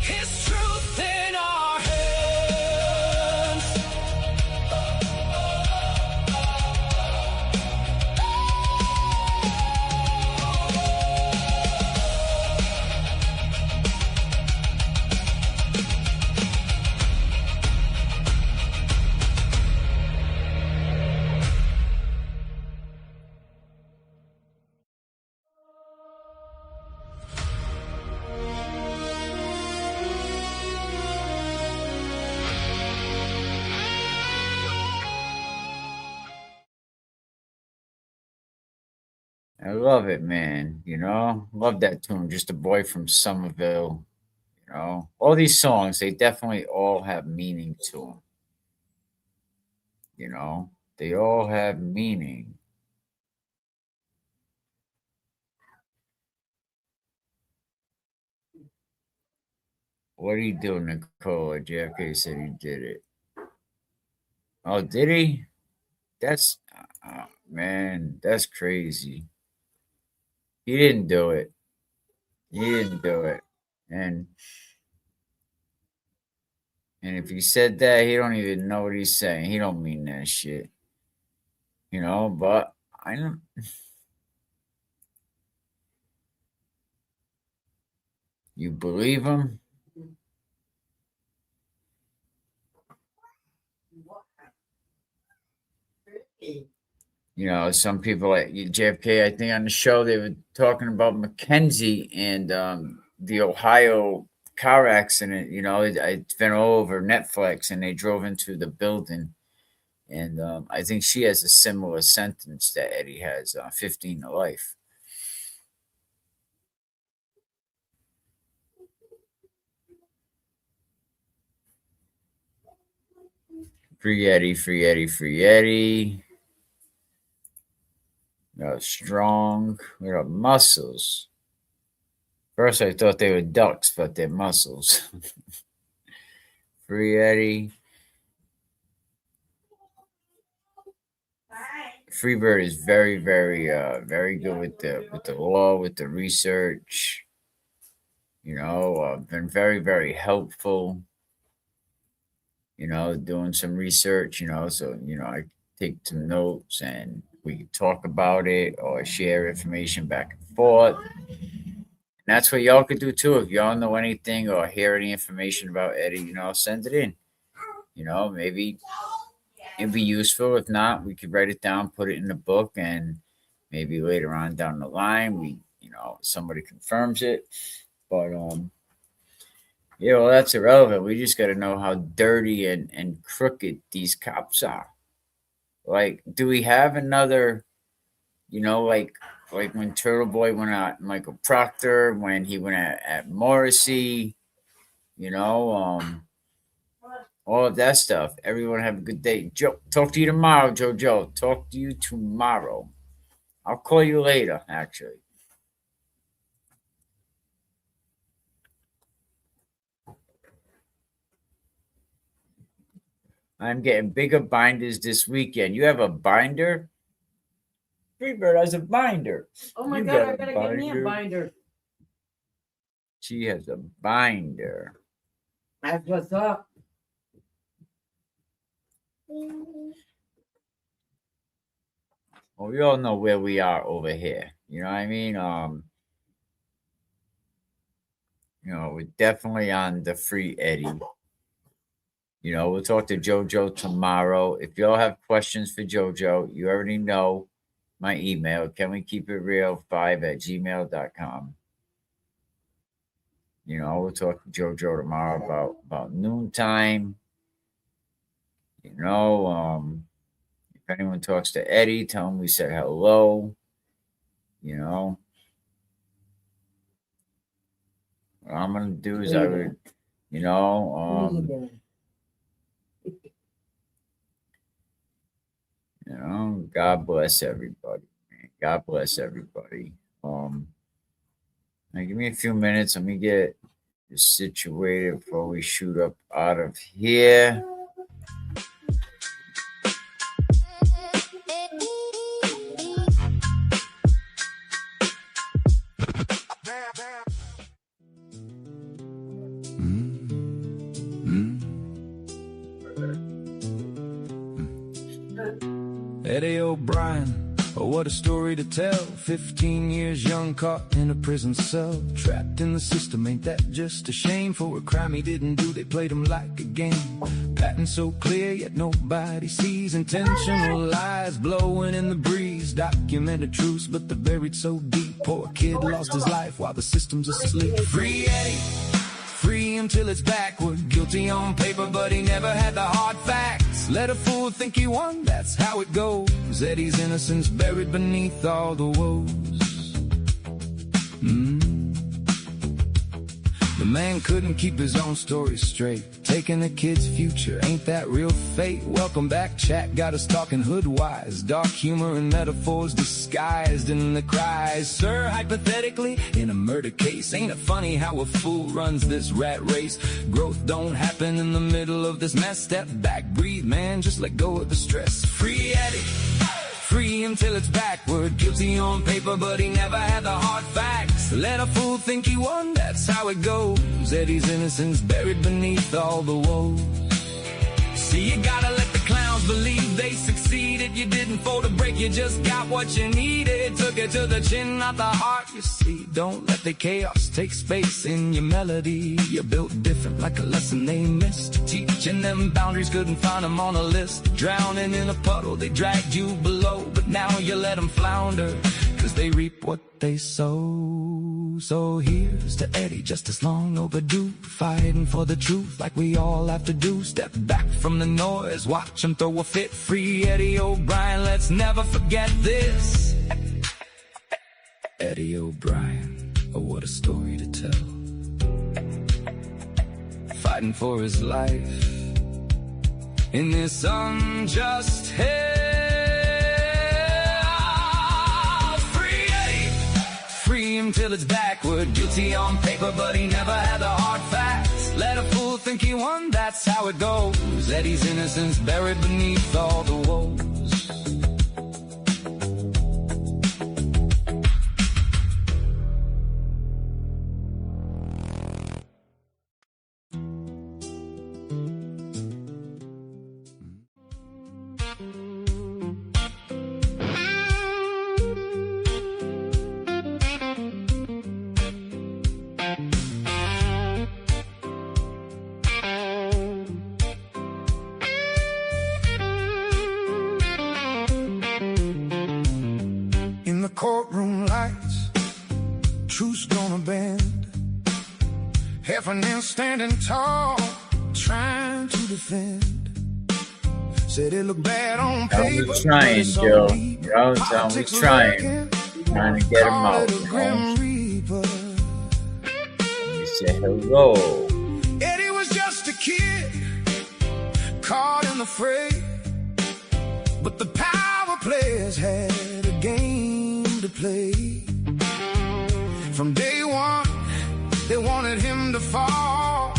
His truth in our hands. I love it, man. You know, love that tune. Just a boy from Somerville. You know, all these songs, they definitely all have meaning to them. You know, they all have meaning. What did he do, Nicole? JFK said he did it. Oh, did he? That's, man, that's crazy. He didn't do it. He didn't do it. And if he said that, he don't even know what he's saying. He don't mean that shit. You know, but I don't. You believe him? You know, some people like JFK, I think on the show, they were talking about Mackenzie and the Ohio car accident. You know, it's been all over Netflix, and they drove into the building. And I think she has a similar sentence that Eddie has, 15 to life. Free Eddie, free Eddie, free Eddie. Strong. We got muscles. First, I thought they were ducks, but they're muscles. Free Eddie. Freebird is very, very, very good with the law, with the research. You know, been very, very helpful. You know, doing some research. You know, so I take some notes and we can talk about it or share information back and forth. And that's what y'all could do too. If y'all know anything or hear any information about Eddie, you know, send it in. You know, maybe it'd be useful. If not, we could write it down, put it in the book, and maybe later on down the line, somebody confirms it. But yeah, well, that's irrelevant. We just got to know how dirty and crooked these cops are. Like, do we have another? You know, like when Turtle Boy went at Michael Proctor, when he went at Morrissey. You know, all of that stuff. Everyone have a good day. Joe, talk to you tomorrow, Jojo. Talk to you tomorrow. I'll call you later, actually. I'm getting bigger binders this weekend. You have a binder? Freebird has a binder. Oh my God, I gotta get me a binder. She has a binder. That's what's up. Well, we all know where we are over here. You know what I mean? We're definitely on the free Eddie. We'll talk to JoJo tomorrow. If y'all have questions for JoJo, you already know my email, canwekeepitreal5@gmail.com. We'll talk to JoJo tomorrow about noontime. If anyone talks to Eddie, tell him we said hello. What I'm gonna do is God bless everybody, man. God bless everybody. Now give me a few minutes. Let me get situated before we shoot up out of here. Eddie O'Brien, oh what a story to tell. 15 years young, caught in a prison cell. Trapped in the system, ain't that just a shame? For a crime he didn't do, they played him like a game. Pattern so clear, yet nobody sees. Intentional lies blowing in the breeze. Documented truths, but they're buried so deep. Poor kid lost his life while the system's asleep. Free Eddie, free him till it's backward. Guilty on paper, but he never had the hard facts. Let a fool think he won, that's how it goes. Eddie's innocence buried beneath all the woes. The man couldn't keep his own story straight. Taking the kid's future, ain't that real fate? Welcome back, chat, got us talking hood-wise. Dark humor and metaphors disguised in the cries. Sir, hypothetically, in a murder case, ain't it funny how a fool runs this rat race? Growth don't happen in the middle of this mess. Step back, breathe, man, just let go of the stress. Free Eddie, free him till it's backward. Guilty on paper, but he never had the hard facts. Let a fool think he won, that's how it goes. Eddie's innocence buried beneath all the woes. See, you gotta let the clowns believe they succeeded. You didn't fold a break, you just got what you needed. Took it to the chin, not the heart, you see. Don't let the chaos take space in your melody. You're built different, like a lesson they missed. Teaching them boundaries, couldn't find them on a list. Drowning in a puddle, they dragged you below. But now you let them flounder, cause they reap what they sow. So here's to Eddie, just as long overdue. Fighting for the truth like we all have to do. Step back from the noise, watch him throw a fit. Free Eddie O'Brien, let's never forget this. Eddie O'Brien, oh what a story to tell. Fighting for his life in this unjust hell. Free him till it's backward. Guilty on paper, but he never had the hard facts. Let a fool think he won, that's how it goes. Eddie's innocence buried beneath all the woes. Courtroom lights, truth's gonna bend. Heffernan standing tall, trying to defend. Said it looked bad on paper. We're trying, Joe. We're trying to get him out. We say hello. Eddie was just a kid, caught in the fray. But the power players had a game to play. From day one, they wanted him to fall.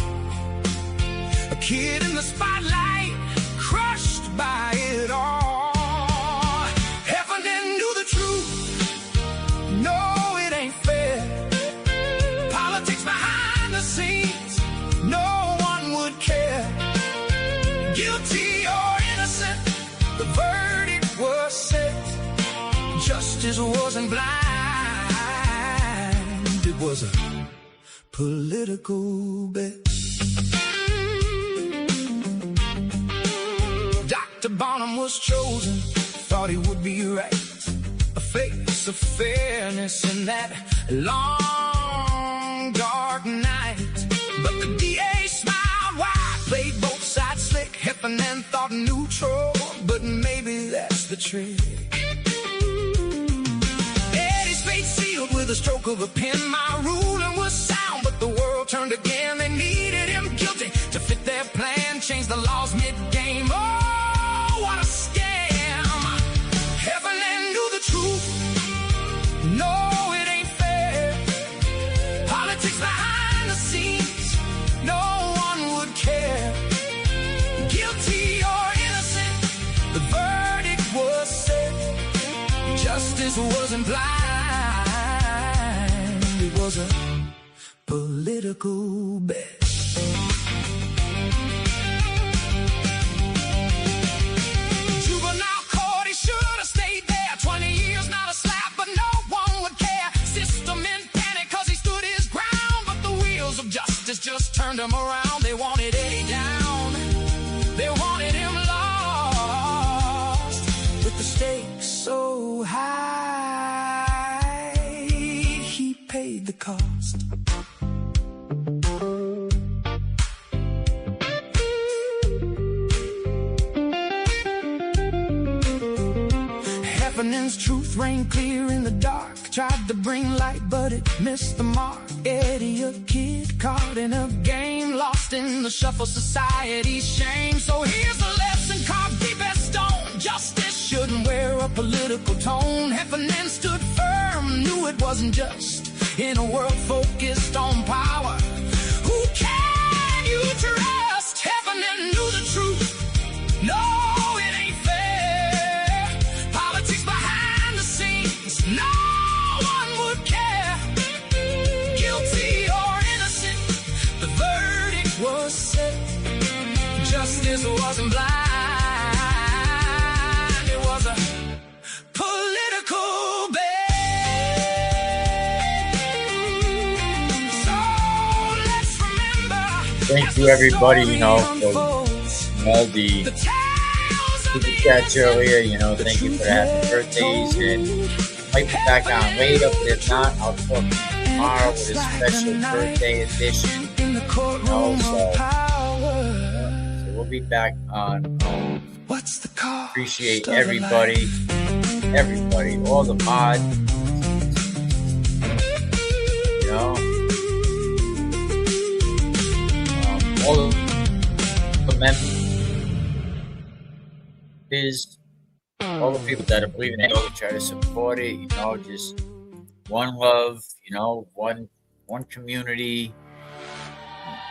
A kid in the spotlight, crushed by it all. Heffernan knew the truth. No, it ain't fair. Politics behind the scenes, no one would care. Guilty or innocent, the verdict was set. Justice wasn't blind. it was a political bet. Dr. Bonham was chosen, thought he would be right, a face of fairness in that long, dark night. But the DA smiled wide, played both sides slick. Heffernan thought neutral, but maybe that's the trick. Eddie's fate sealed with a stroke of a pen. My ruling was sound, but the world turned again. They needed him guilty to fit their plan, change the laws mid-game. Oh, what a scam! Heffernan knew the truth. No, it ain't fair. Politics behind the scenes, no one would care. Guilty or innocent, the verdict was set. Justice wasn't blind, it was a political bet. Juvenile court, he should have stayed there. 20 years, not a slap, but no one would care. System in panic cause he stood his ground, but the wheels of justice just turned him around. They wanted Eddie down, they wanted him lost. With the stakes so high, he paid the cost. Heffernan's truth reigned clear in the dark. Tried to bring light, but it missed the mark. Eddie, a kid caught in a game, lost in the shuffle, society's shame. So here's a lesson carved deep as stone: justice shouldn't wear a political tone. Heffernan stood firm, knew it wasn't just. In a world focused on power, who can you trust? Heffernan knew the truth. No, it ain't fair. Politics behind the scenes, no one would care. Guilty or innocent, the verdict was set. Justice wasn't blind, it was a political bet. So let's remember. Thank you, everybody. For, the super chats earlier. Thank you for the happy birthdays, and might be back on later, but if not, I'll talk to you tomorrow with a special birthday edition. So we'll be back on. Appreciate everybody, all the mods. All the members, all the people that are believing it, all try to support it. Just one love. One community.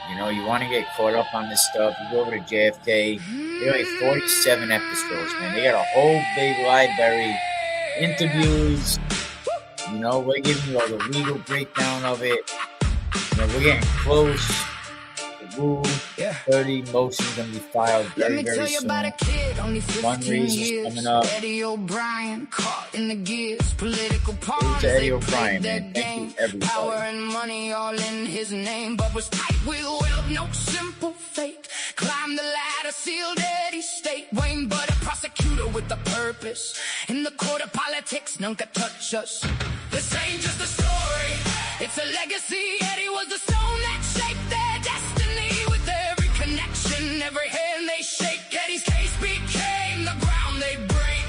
You want to get caught up on this stuff, you go over to JFK. They only 47 episodes, man. They got a whole big library, interviews. We're giving you all the legal breakdown of it. We're getting close. Rule 30 motions going to be filed very, very soon. Fundraisers coming up. Eddie OBrien caught in the gears. Political pawns, Eddie OBrien, man. Thank you, everybody. Power and money all in his name, but was tight with will, no simple fate. Climbed the ladder, sealed Eddie's state. Wayne, but a prosecutor with a purpose. In the court of politics, none could touch us. This ain't just a story, it's a legacy. Eddie was the stone that shaped their destiny. Every hand they shake, Eddie's case became the ground they break.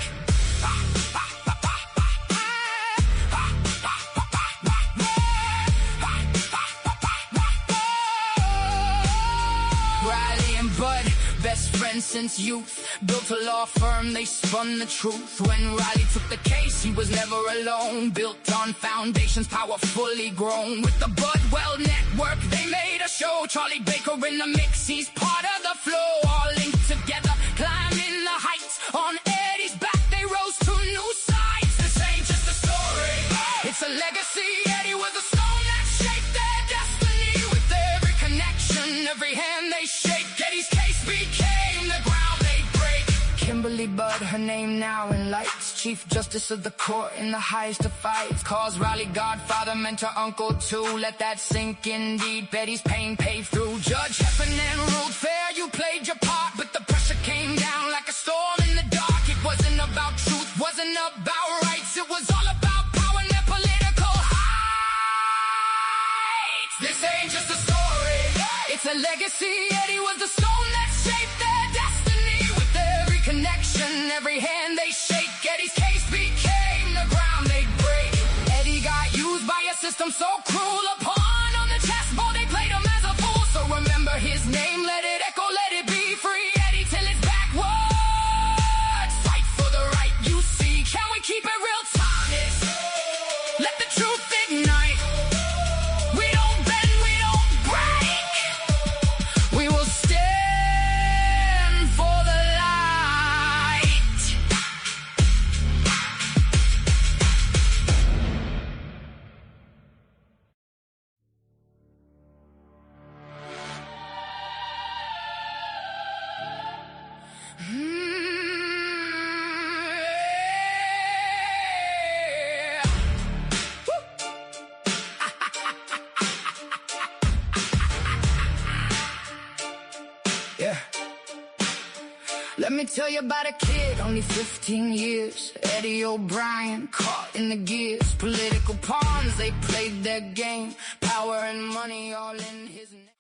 Riley and Bud, best friends since youth, built a law firm, they spun the truth. When Riley took the case, he was never alone, built on foundations powerfully grown. With the Budwell network, they made a show. Charlie Baker in the mix, he's part of the flow. All linked together, climbing the heights. On Eddie's back, they rose to new sights. This ain't just a story, it's a legacy. Eddie was a stone that shaped their destiny. With every connection, every hand they shake, Eddie's case became the ground they break. Kimberly Budd, her name now in lights. Chief Justice of the court in the highest of fights. Calls Riley godfather, mentor, uncle too. Let that sink indeed. Betty's pain paid through. Judge Heffernan ruled fair, you played your part, but the pressure came down like a storm in the dark. It wasn't about truth, wasn't about rights. It was all about power and their political heights. This ain't just a story, it's a legacy. Eddie was the stone that shaped their destiny. With every connection, every hand they shake, Eddie's case became the ground they'd break. Eddie got used by a system so cruel. A pawn on the chessboard, they played him as a fool. So remember his name, let it echo, let it be free. Eddie till it's backwards. Fight for the right you see. Can we keep it real honest? Let the truth ignite. We don't bend, we don't break. We will stand for the light. Yeah. Let me tell you about a kid, only 15 years. Eddie O'Brien, caught in the gears. Political pawns, they played their game. Power and money all in his name.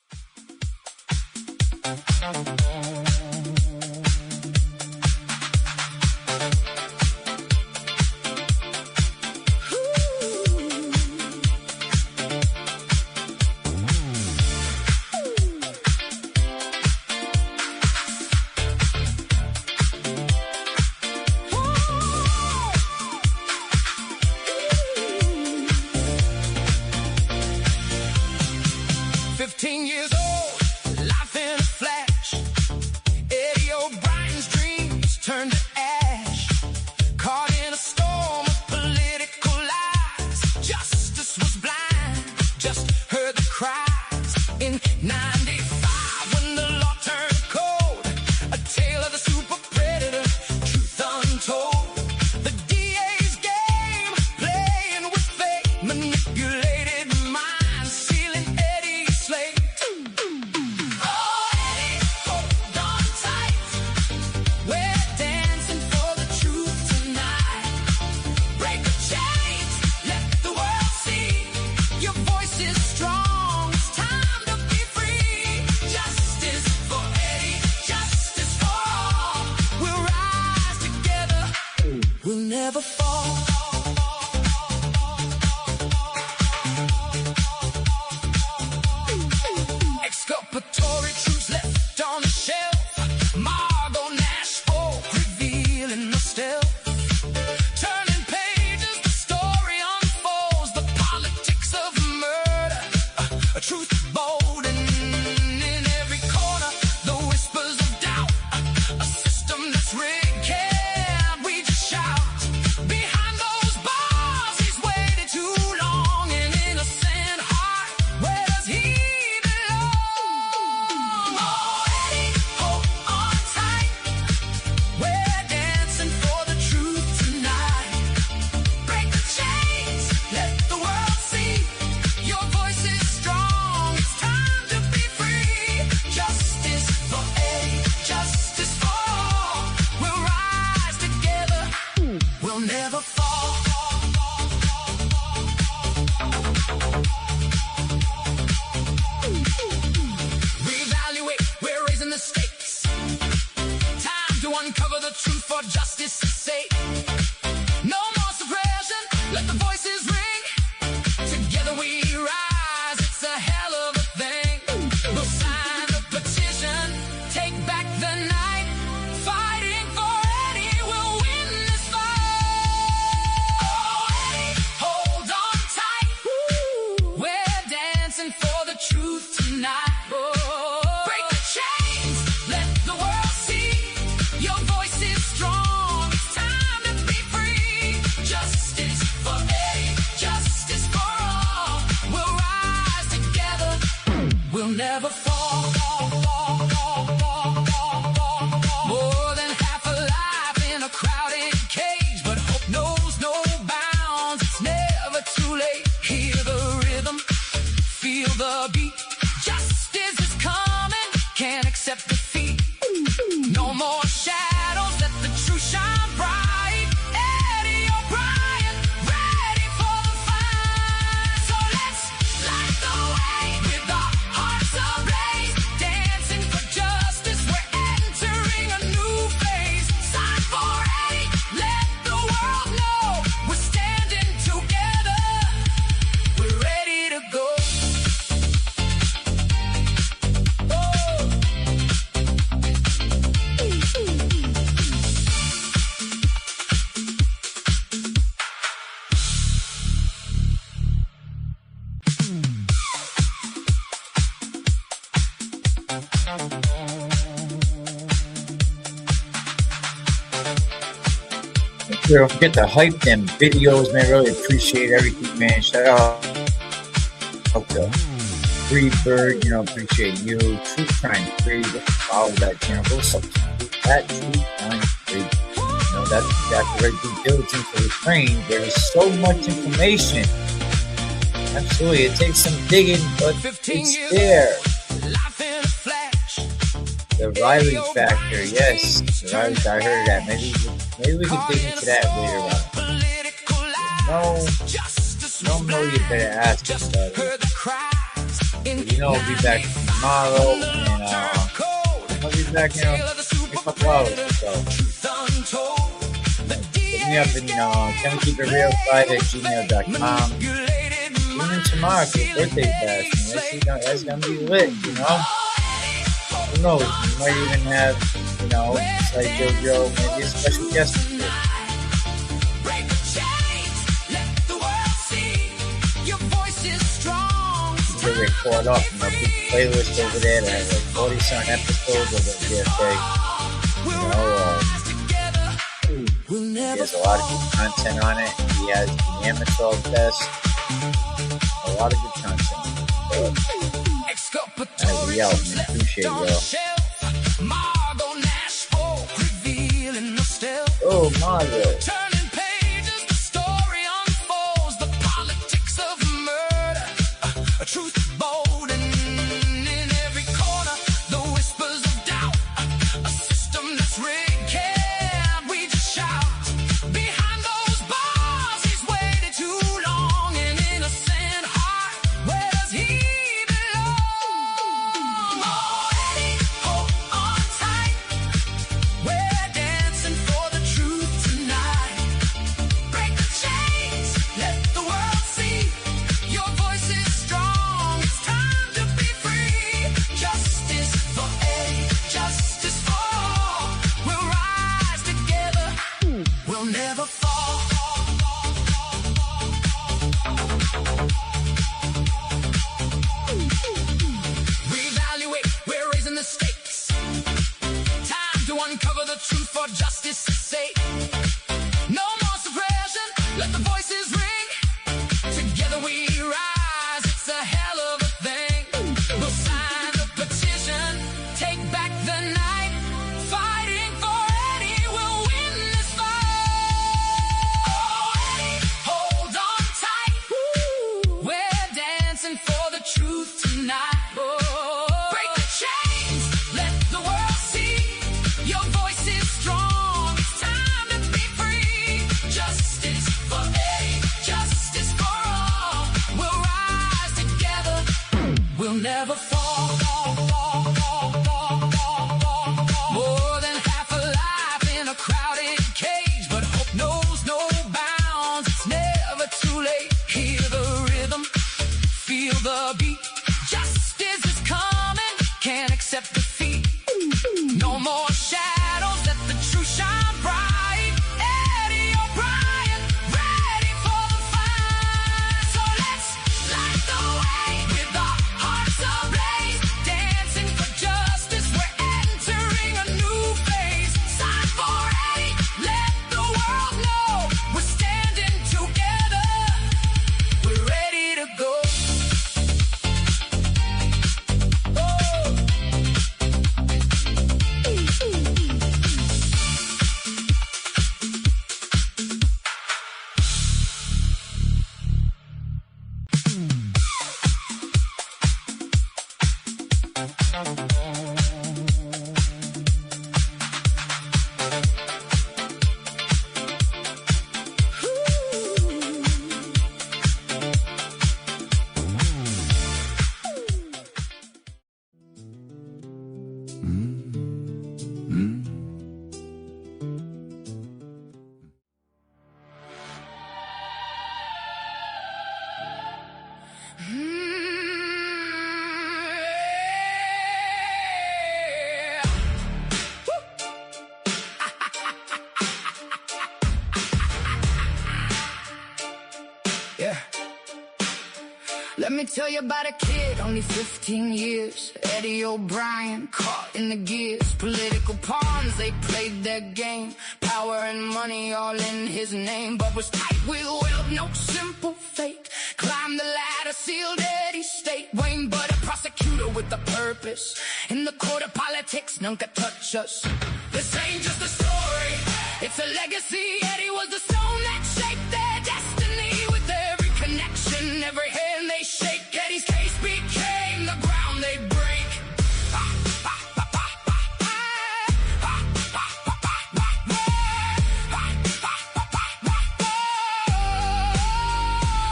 15 years old, life in a flash. Eddie O'Brien's dreams turned to ash. Caught in a storm of political lies. Justice was blind, just heard the cries. In 95, when the law turned cold, a tale of the super predator, truth untold. The DA's game, playing with fate, manipulated minds, sealing Eddie's slate. Oh, Eddie, hold on tight. We're dancing for the truth tonight. Break the chains, let the world see. Your voice is strong, it's time to be free. Justice for Eddie, justice for all. We'll rise together, we'll never fall. Exculpatory truths left on the shelf. Margot Nash folk revealing the stealth. Turning pages, the story unfolds. The politics of murder, a truth bold, and in every corner, the whispers of doubt. A system that's rigged, can't we just shout? Behind those bars, he's waited too long. An innocent heart, where does he belong? Oh, Eddie, hold on tight. We're dancing for the truth tonight. Break the chains, let the world see. Your voice is strong, it's time to be free. Justice for Eddie, justice for all. We'll rise together, we'll never fall. Reevaluate, we're raising the stakes. Time to uncover the truth for justice's sake. No more suppression, let the voices ring. Together we rise, it's a hell of a thing. We'll sign the petition, take back the night. Fighting for Eddie, we'll win this fight. Oh, Eddie, hold on tight. We're dancing for the truth tonight. Break the chains, let the world see. Your voice is strong, it's time to be free. Justice for Eddie, justice for all. We'll rise together, we'll never fall. More than half alive in a crowded cage, but hope too late. Hear the rhythm, feel the beat. Justice is coming, can't accept defeat. No more shadows, let the truth shine bright. Eddie OBrien, ready for the fight. So let's light the way with our hearts ablaze. Dancing for justice, we're entering a new phase. Sign for Eddie, let the world know we're standing together. We're ready to go. Don't forget to hype them videos, man. Really appreciate everything, man. Shout out to Free Bird, appreciate you. True Crime Free, follow that channel. Go subscribe at True Crime Free. That's exactly right. Due diligence for the train. There is so much information. Absolutely, it takes some digging, but it's there. The Riley factor, yes. The Riley, I heard that. Maybe we can dig into that later on. No, you better ask us about it. But I'll be back tomorrow, and I'll be back, in a couple hours. So hit me up and can we keep it real 5@gmail.com. Even tomorrow for the birthday bash, that's gonna be lit, Who knows? We might even have, like JoJo, maybe a special guest. Get caught up, big playlist over there that has like 40-some episodes of the GFA. He has a lot of good content on it. He has the amateur test. A lot of good content. We out, man. Appreciate y'all. Oh, Margo. Turning pages, the story unfolds. The politics of murder. A truth bold and in every corner. The whispers of doubt. A system that's rigged. Can't we just shout? Behind those bars, he's waited too long. An innocent heart. Where does he belong? Oh, Eddie, hold on tight. We're dancing for the truth tonight. Break the chains, let the world see. Your voice is strong, it's time to be free. Justice for Eddie, justice for all. We'll rise together, we'll never fall. Reevaluate, we're raising the stakes. Time to uncover the truth for justice's sake. No more suppression, let the voices ring. Together we rise, it's a hell of a thing. We'll sign the petition, take back the night. Fighting for Eddie, we'll win this fight. Oh, Eddie, hold on tight. We're dancing for the truth tonight. Break the chains, let the world see. Your voice is strong, it's time to be free. Justice for Eddie, justice for all. We'll rise together, we'll never fall. More than half a life in a crowded cage, but hope knows no bounds. It's never too late. Hear the rhythm, feel the beat. Justice is coming, can't accept defeat. No more shadows, let the truth shine bright. Eddie OBrien, ready for the fight. So let's light the way with our hearts ablaze. Yeah. Let me tell you about a kid, only 15 years. Eddie OBrien, caught in the gears. Political pawns, they played their game. Power and money all in his name. But was tight with will, no simple fake. Climbed the ladder, sealed Eddie's state. Wayne, but a prosecutor with a purpose. In the court of politics, none could touch us. This ain't just a story, it's a legacy. Eddie was the stone that shaped their destiny. With every connection, every hand they shake, Eddie's case became the ground they break.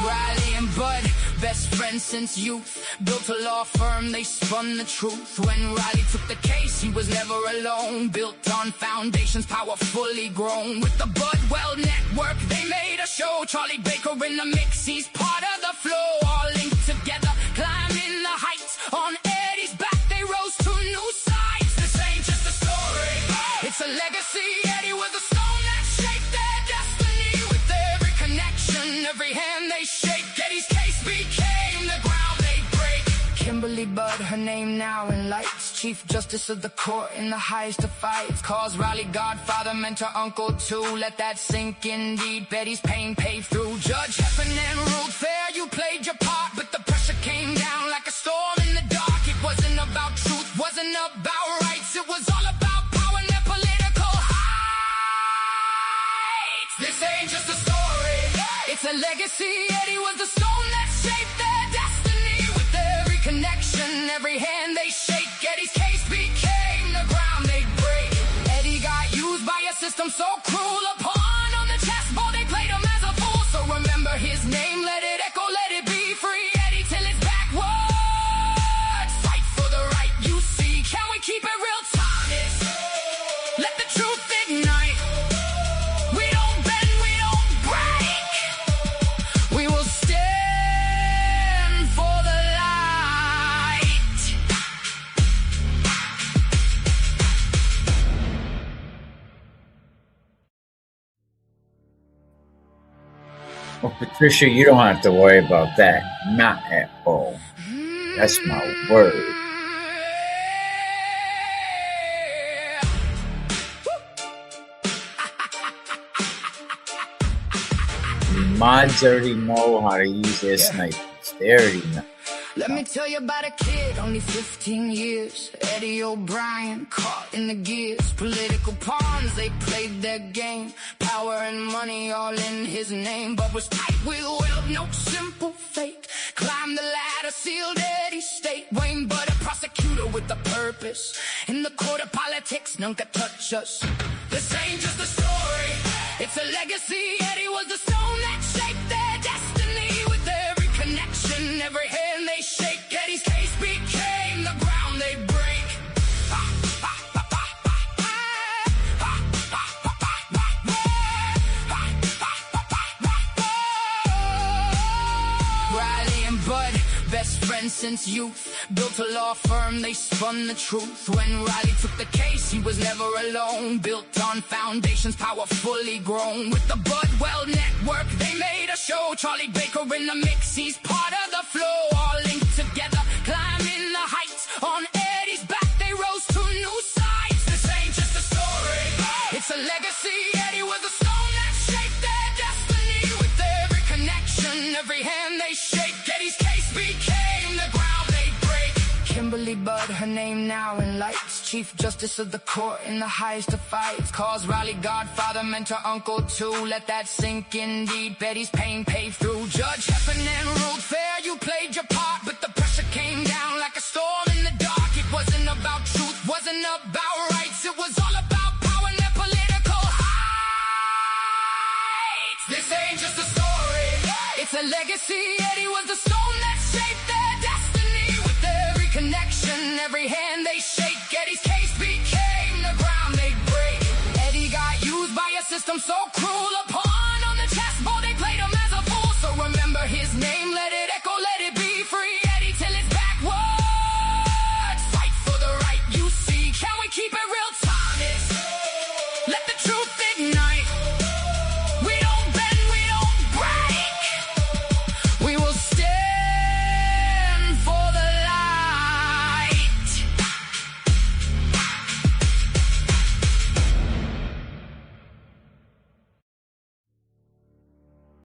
Riley and Bud, best friends since youth, built a law firm, they spun the truth. When Riley took the case, he was never alone, built on foundations powerfully grown. With the Budwell network, they made a show. Charlie Baker in the mix, he's part of the flow. All linked together, climbing the heights. On Eddie's back, they rose to new sights. This ain't just a story, it's a legacy. Eddie was the stone that shaped their destiny. With every connection, every hand they shake, Eddie's case became the ground they break. Kimberly Budd, her name now in lights. Chief Justice of the court in the highest of fights. Calls Riley godfather, mentor, uncle too. Let that sink in deep. Betty's pain paved through. Judge Heffernan ruled fair, you played your part. But the pressure came down like a storm in the dark. It wasn't about truth, wasn't about rights. It was all about power and their political heights. This ain't just a story, it's a legacy. Eddie was the stone that shaped their destiny. With every connection, every hand they shake, Eddie's case became the ground they break. Eddie got used by a system so cruel. A pawn on the chessboard, they played him as a fool. So remember his name, let it echo, let it be free. Eddie till it's backwards. Fight for the right you see. Can we keep it real, Thomas? Let the truth ignite. We don't bend, we don't break. We will stand for the light. Well, Patricia, you don't have to worry about that. Not at all. That's my word. Mods already know how to use their snipers. They already know. Let me tell you about a kid, only 15 years. Eddie OBrien, caught in the gears. Political pawns, they played their game. Power and money all in his name. But was tight with will, no simple fake. Climbed the ladder, sealed Eddie's state. Wayne, but a prosecutor with a purpose. In the court of politics, none could touch us. This ain't just a story, it's a legacy. Eddie was the stone that shaped their destiny. With every connection, every hand they shake, Eddie's case became the ground they break. Riley and Bud, best friends since youth, built a law firm, they spun the truth. When Riley took the case, he was never alone, built on foundations powerfully grown. With the Budwell network, they made a show. Charlie Baker in the mix, he's part of the flow. All linked together, climbing the heights. On Eddie's back, they rose to new sights. This ain't just a story, it's a legacy. Eddie was the stone that shaped their destiny. With every connection, every hand they shake, Eddie's case became the ground they break. Kimberly Budd, her name now in lights. Chief Justice of the court in the highest of fights. Calls Riley godfather, mentor, uncle too. Let that sink in deep. Betty's pain paved through. Judge Heffernan ruled fair, you played your part. But the pressure came down like a storm in the dark. It wasn't about truth, wasn't about rights. It was all about power and their political heights. This ain't just a story, it's a legacy. Eddie was the stone that shaped their destiny. With every connection, every hand they shake, Eddie's case became the ground they break. Eddie got used by a system so cruel.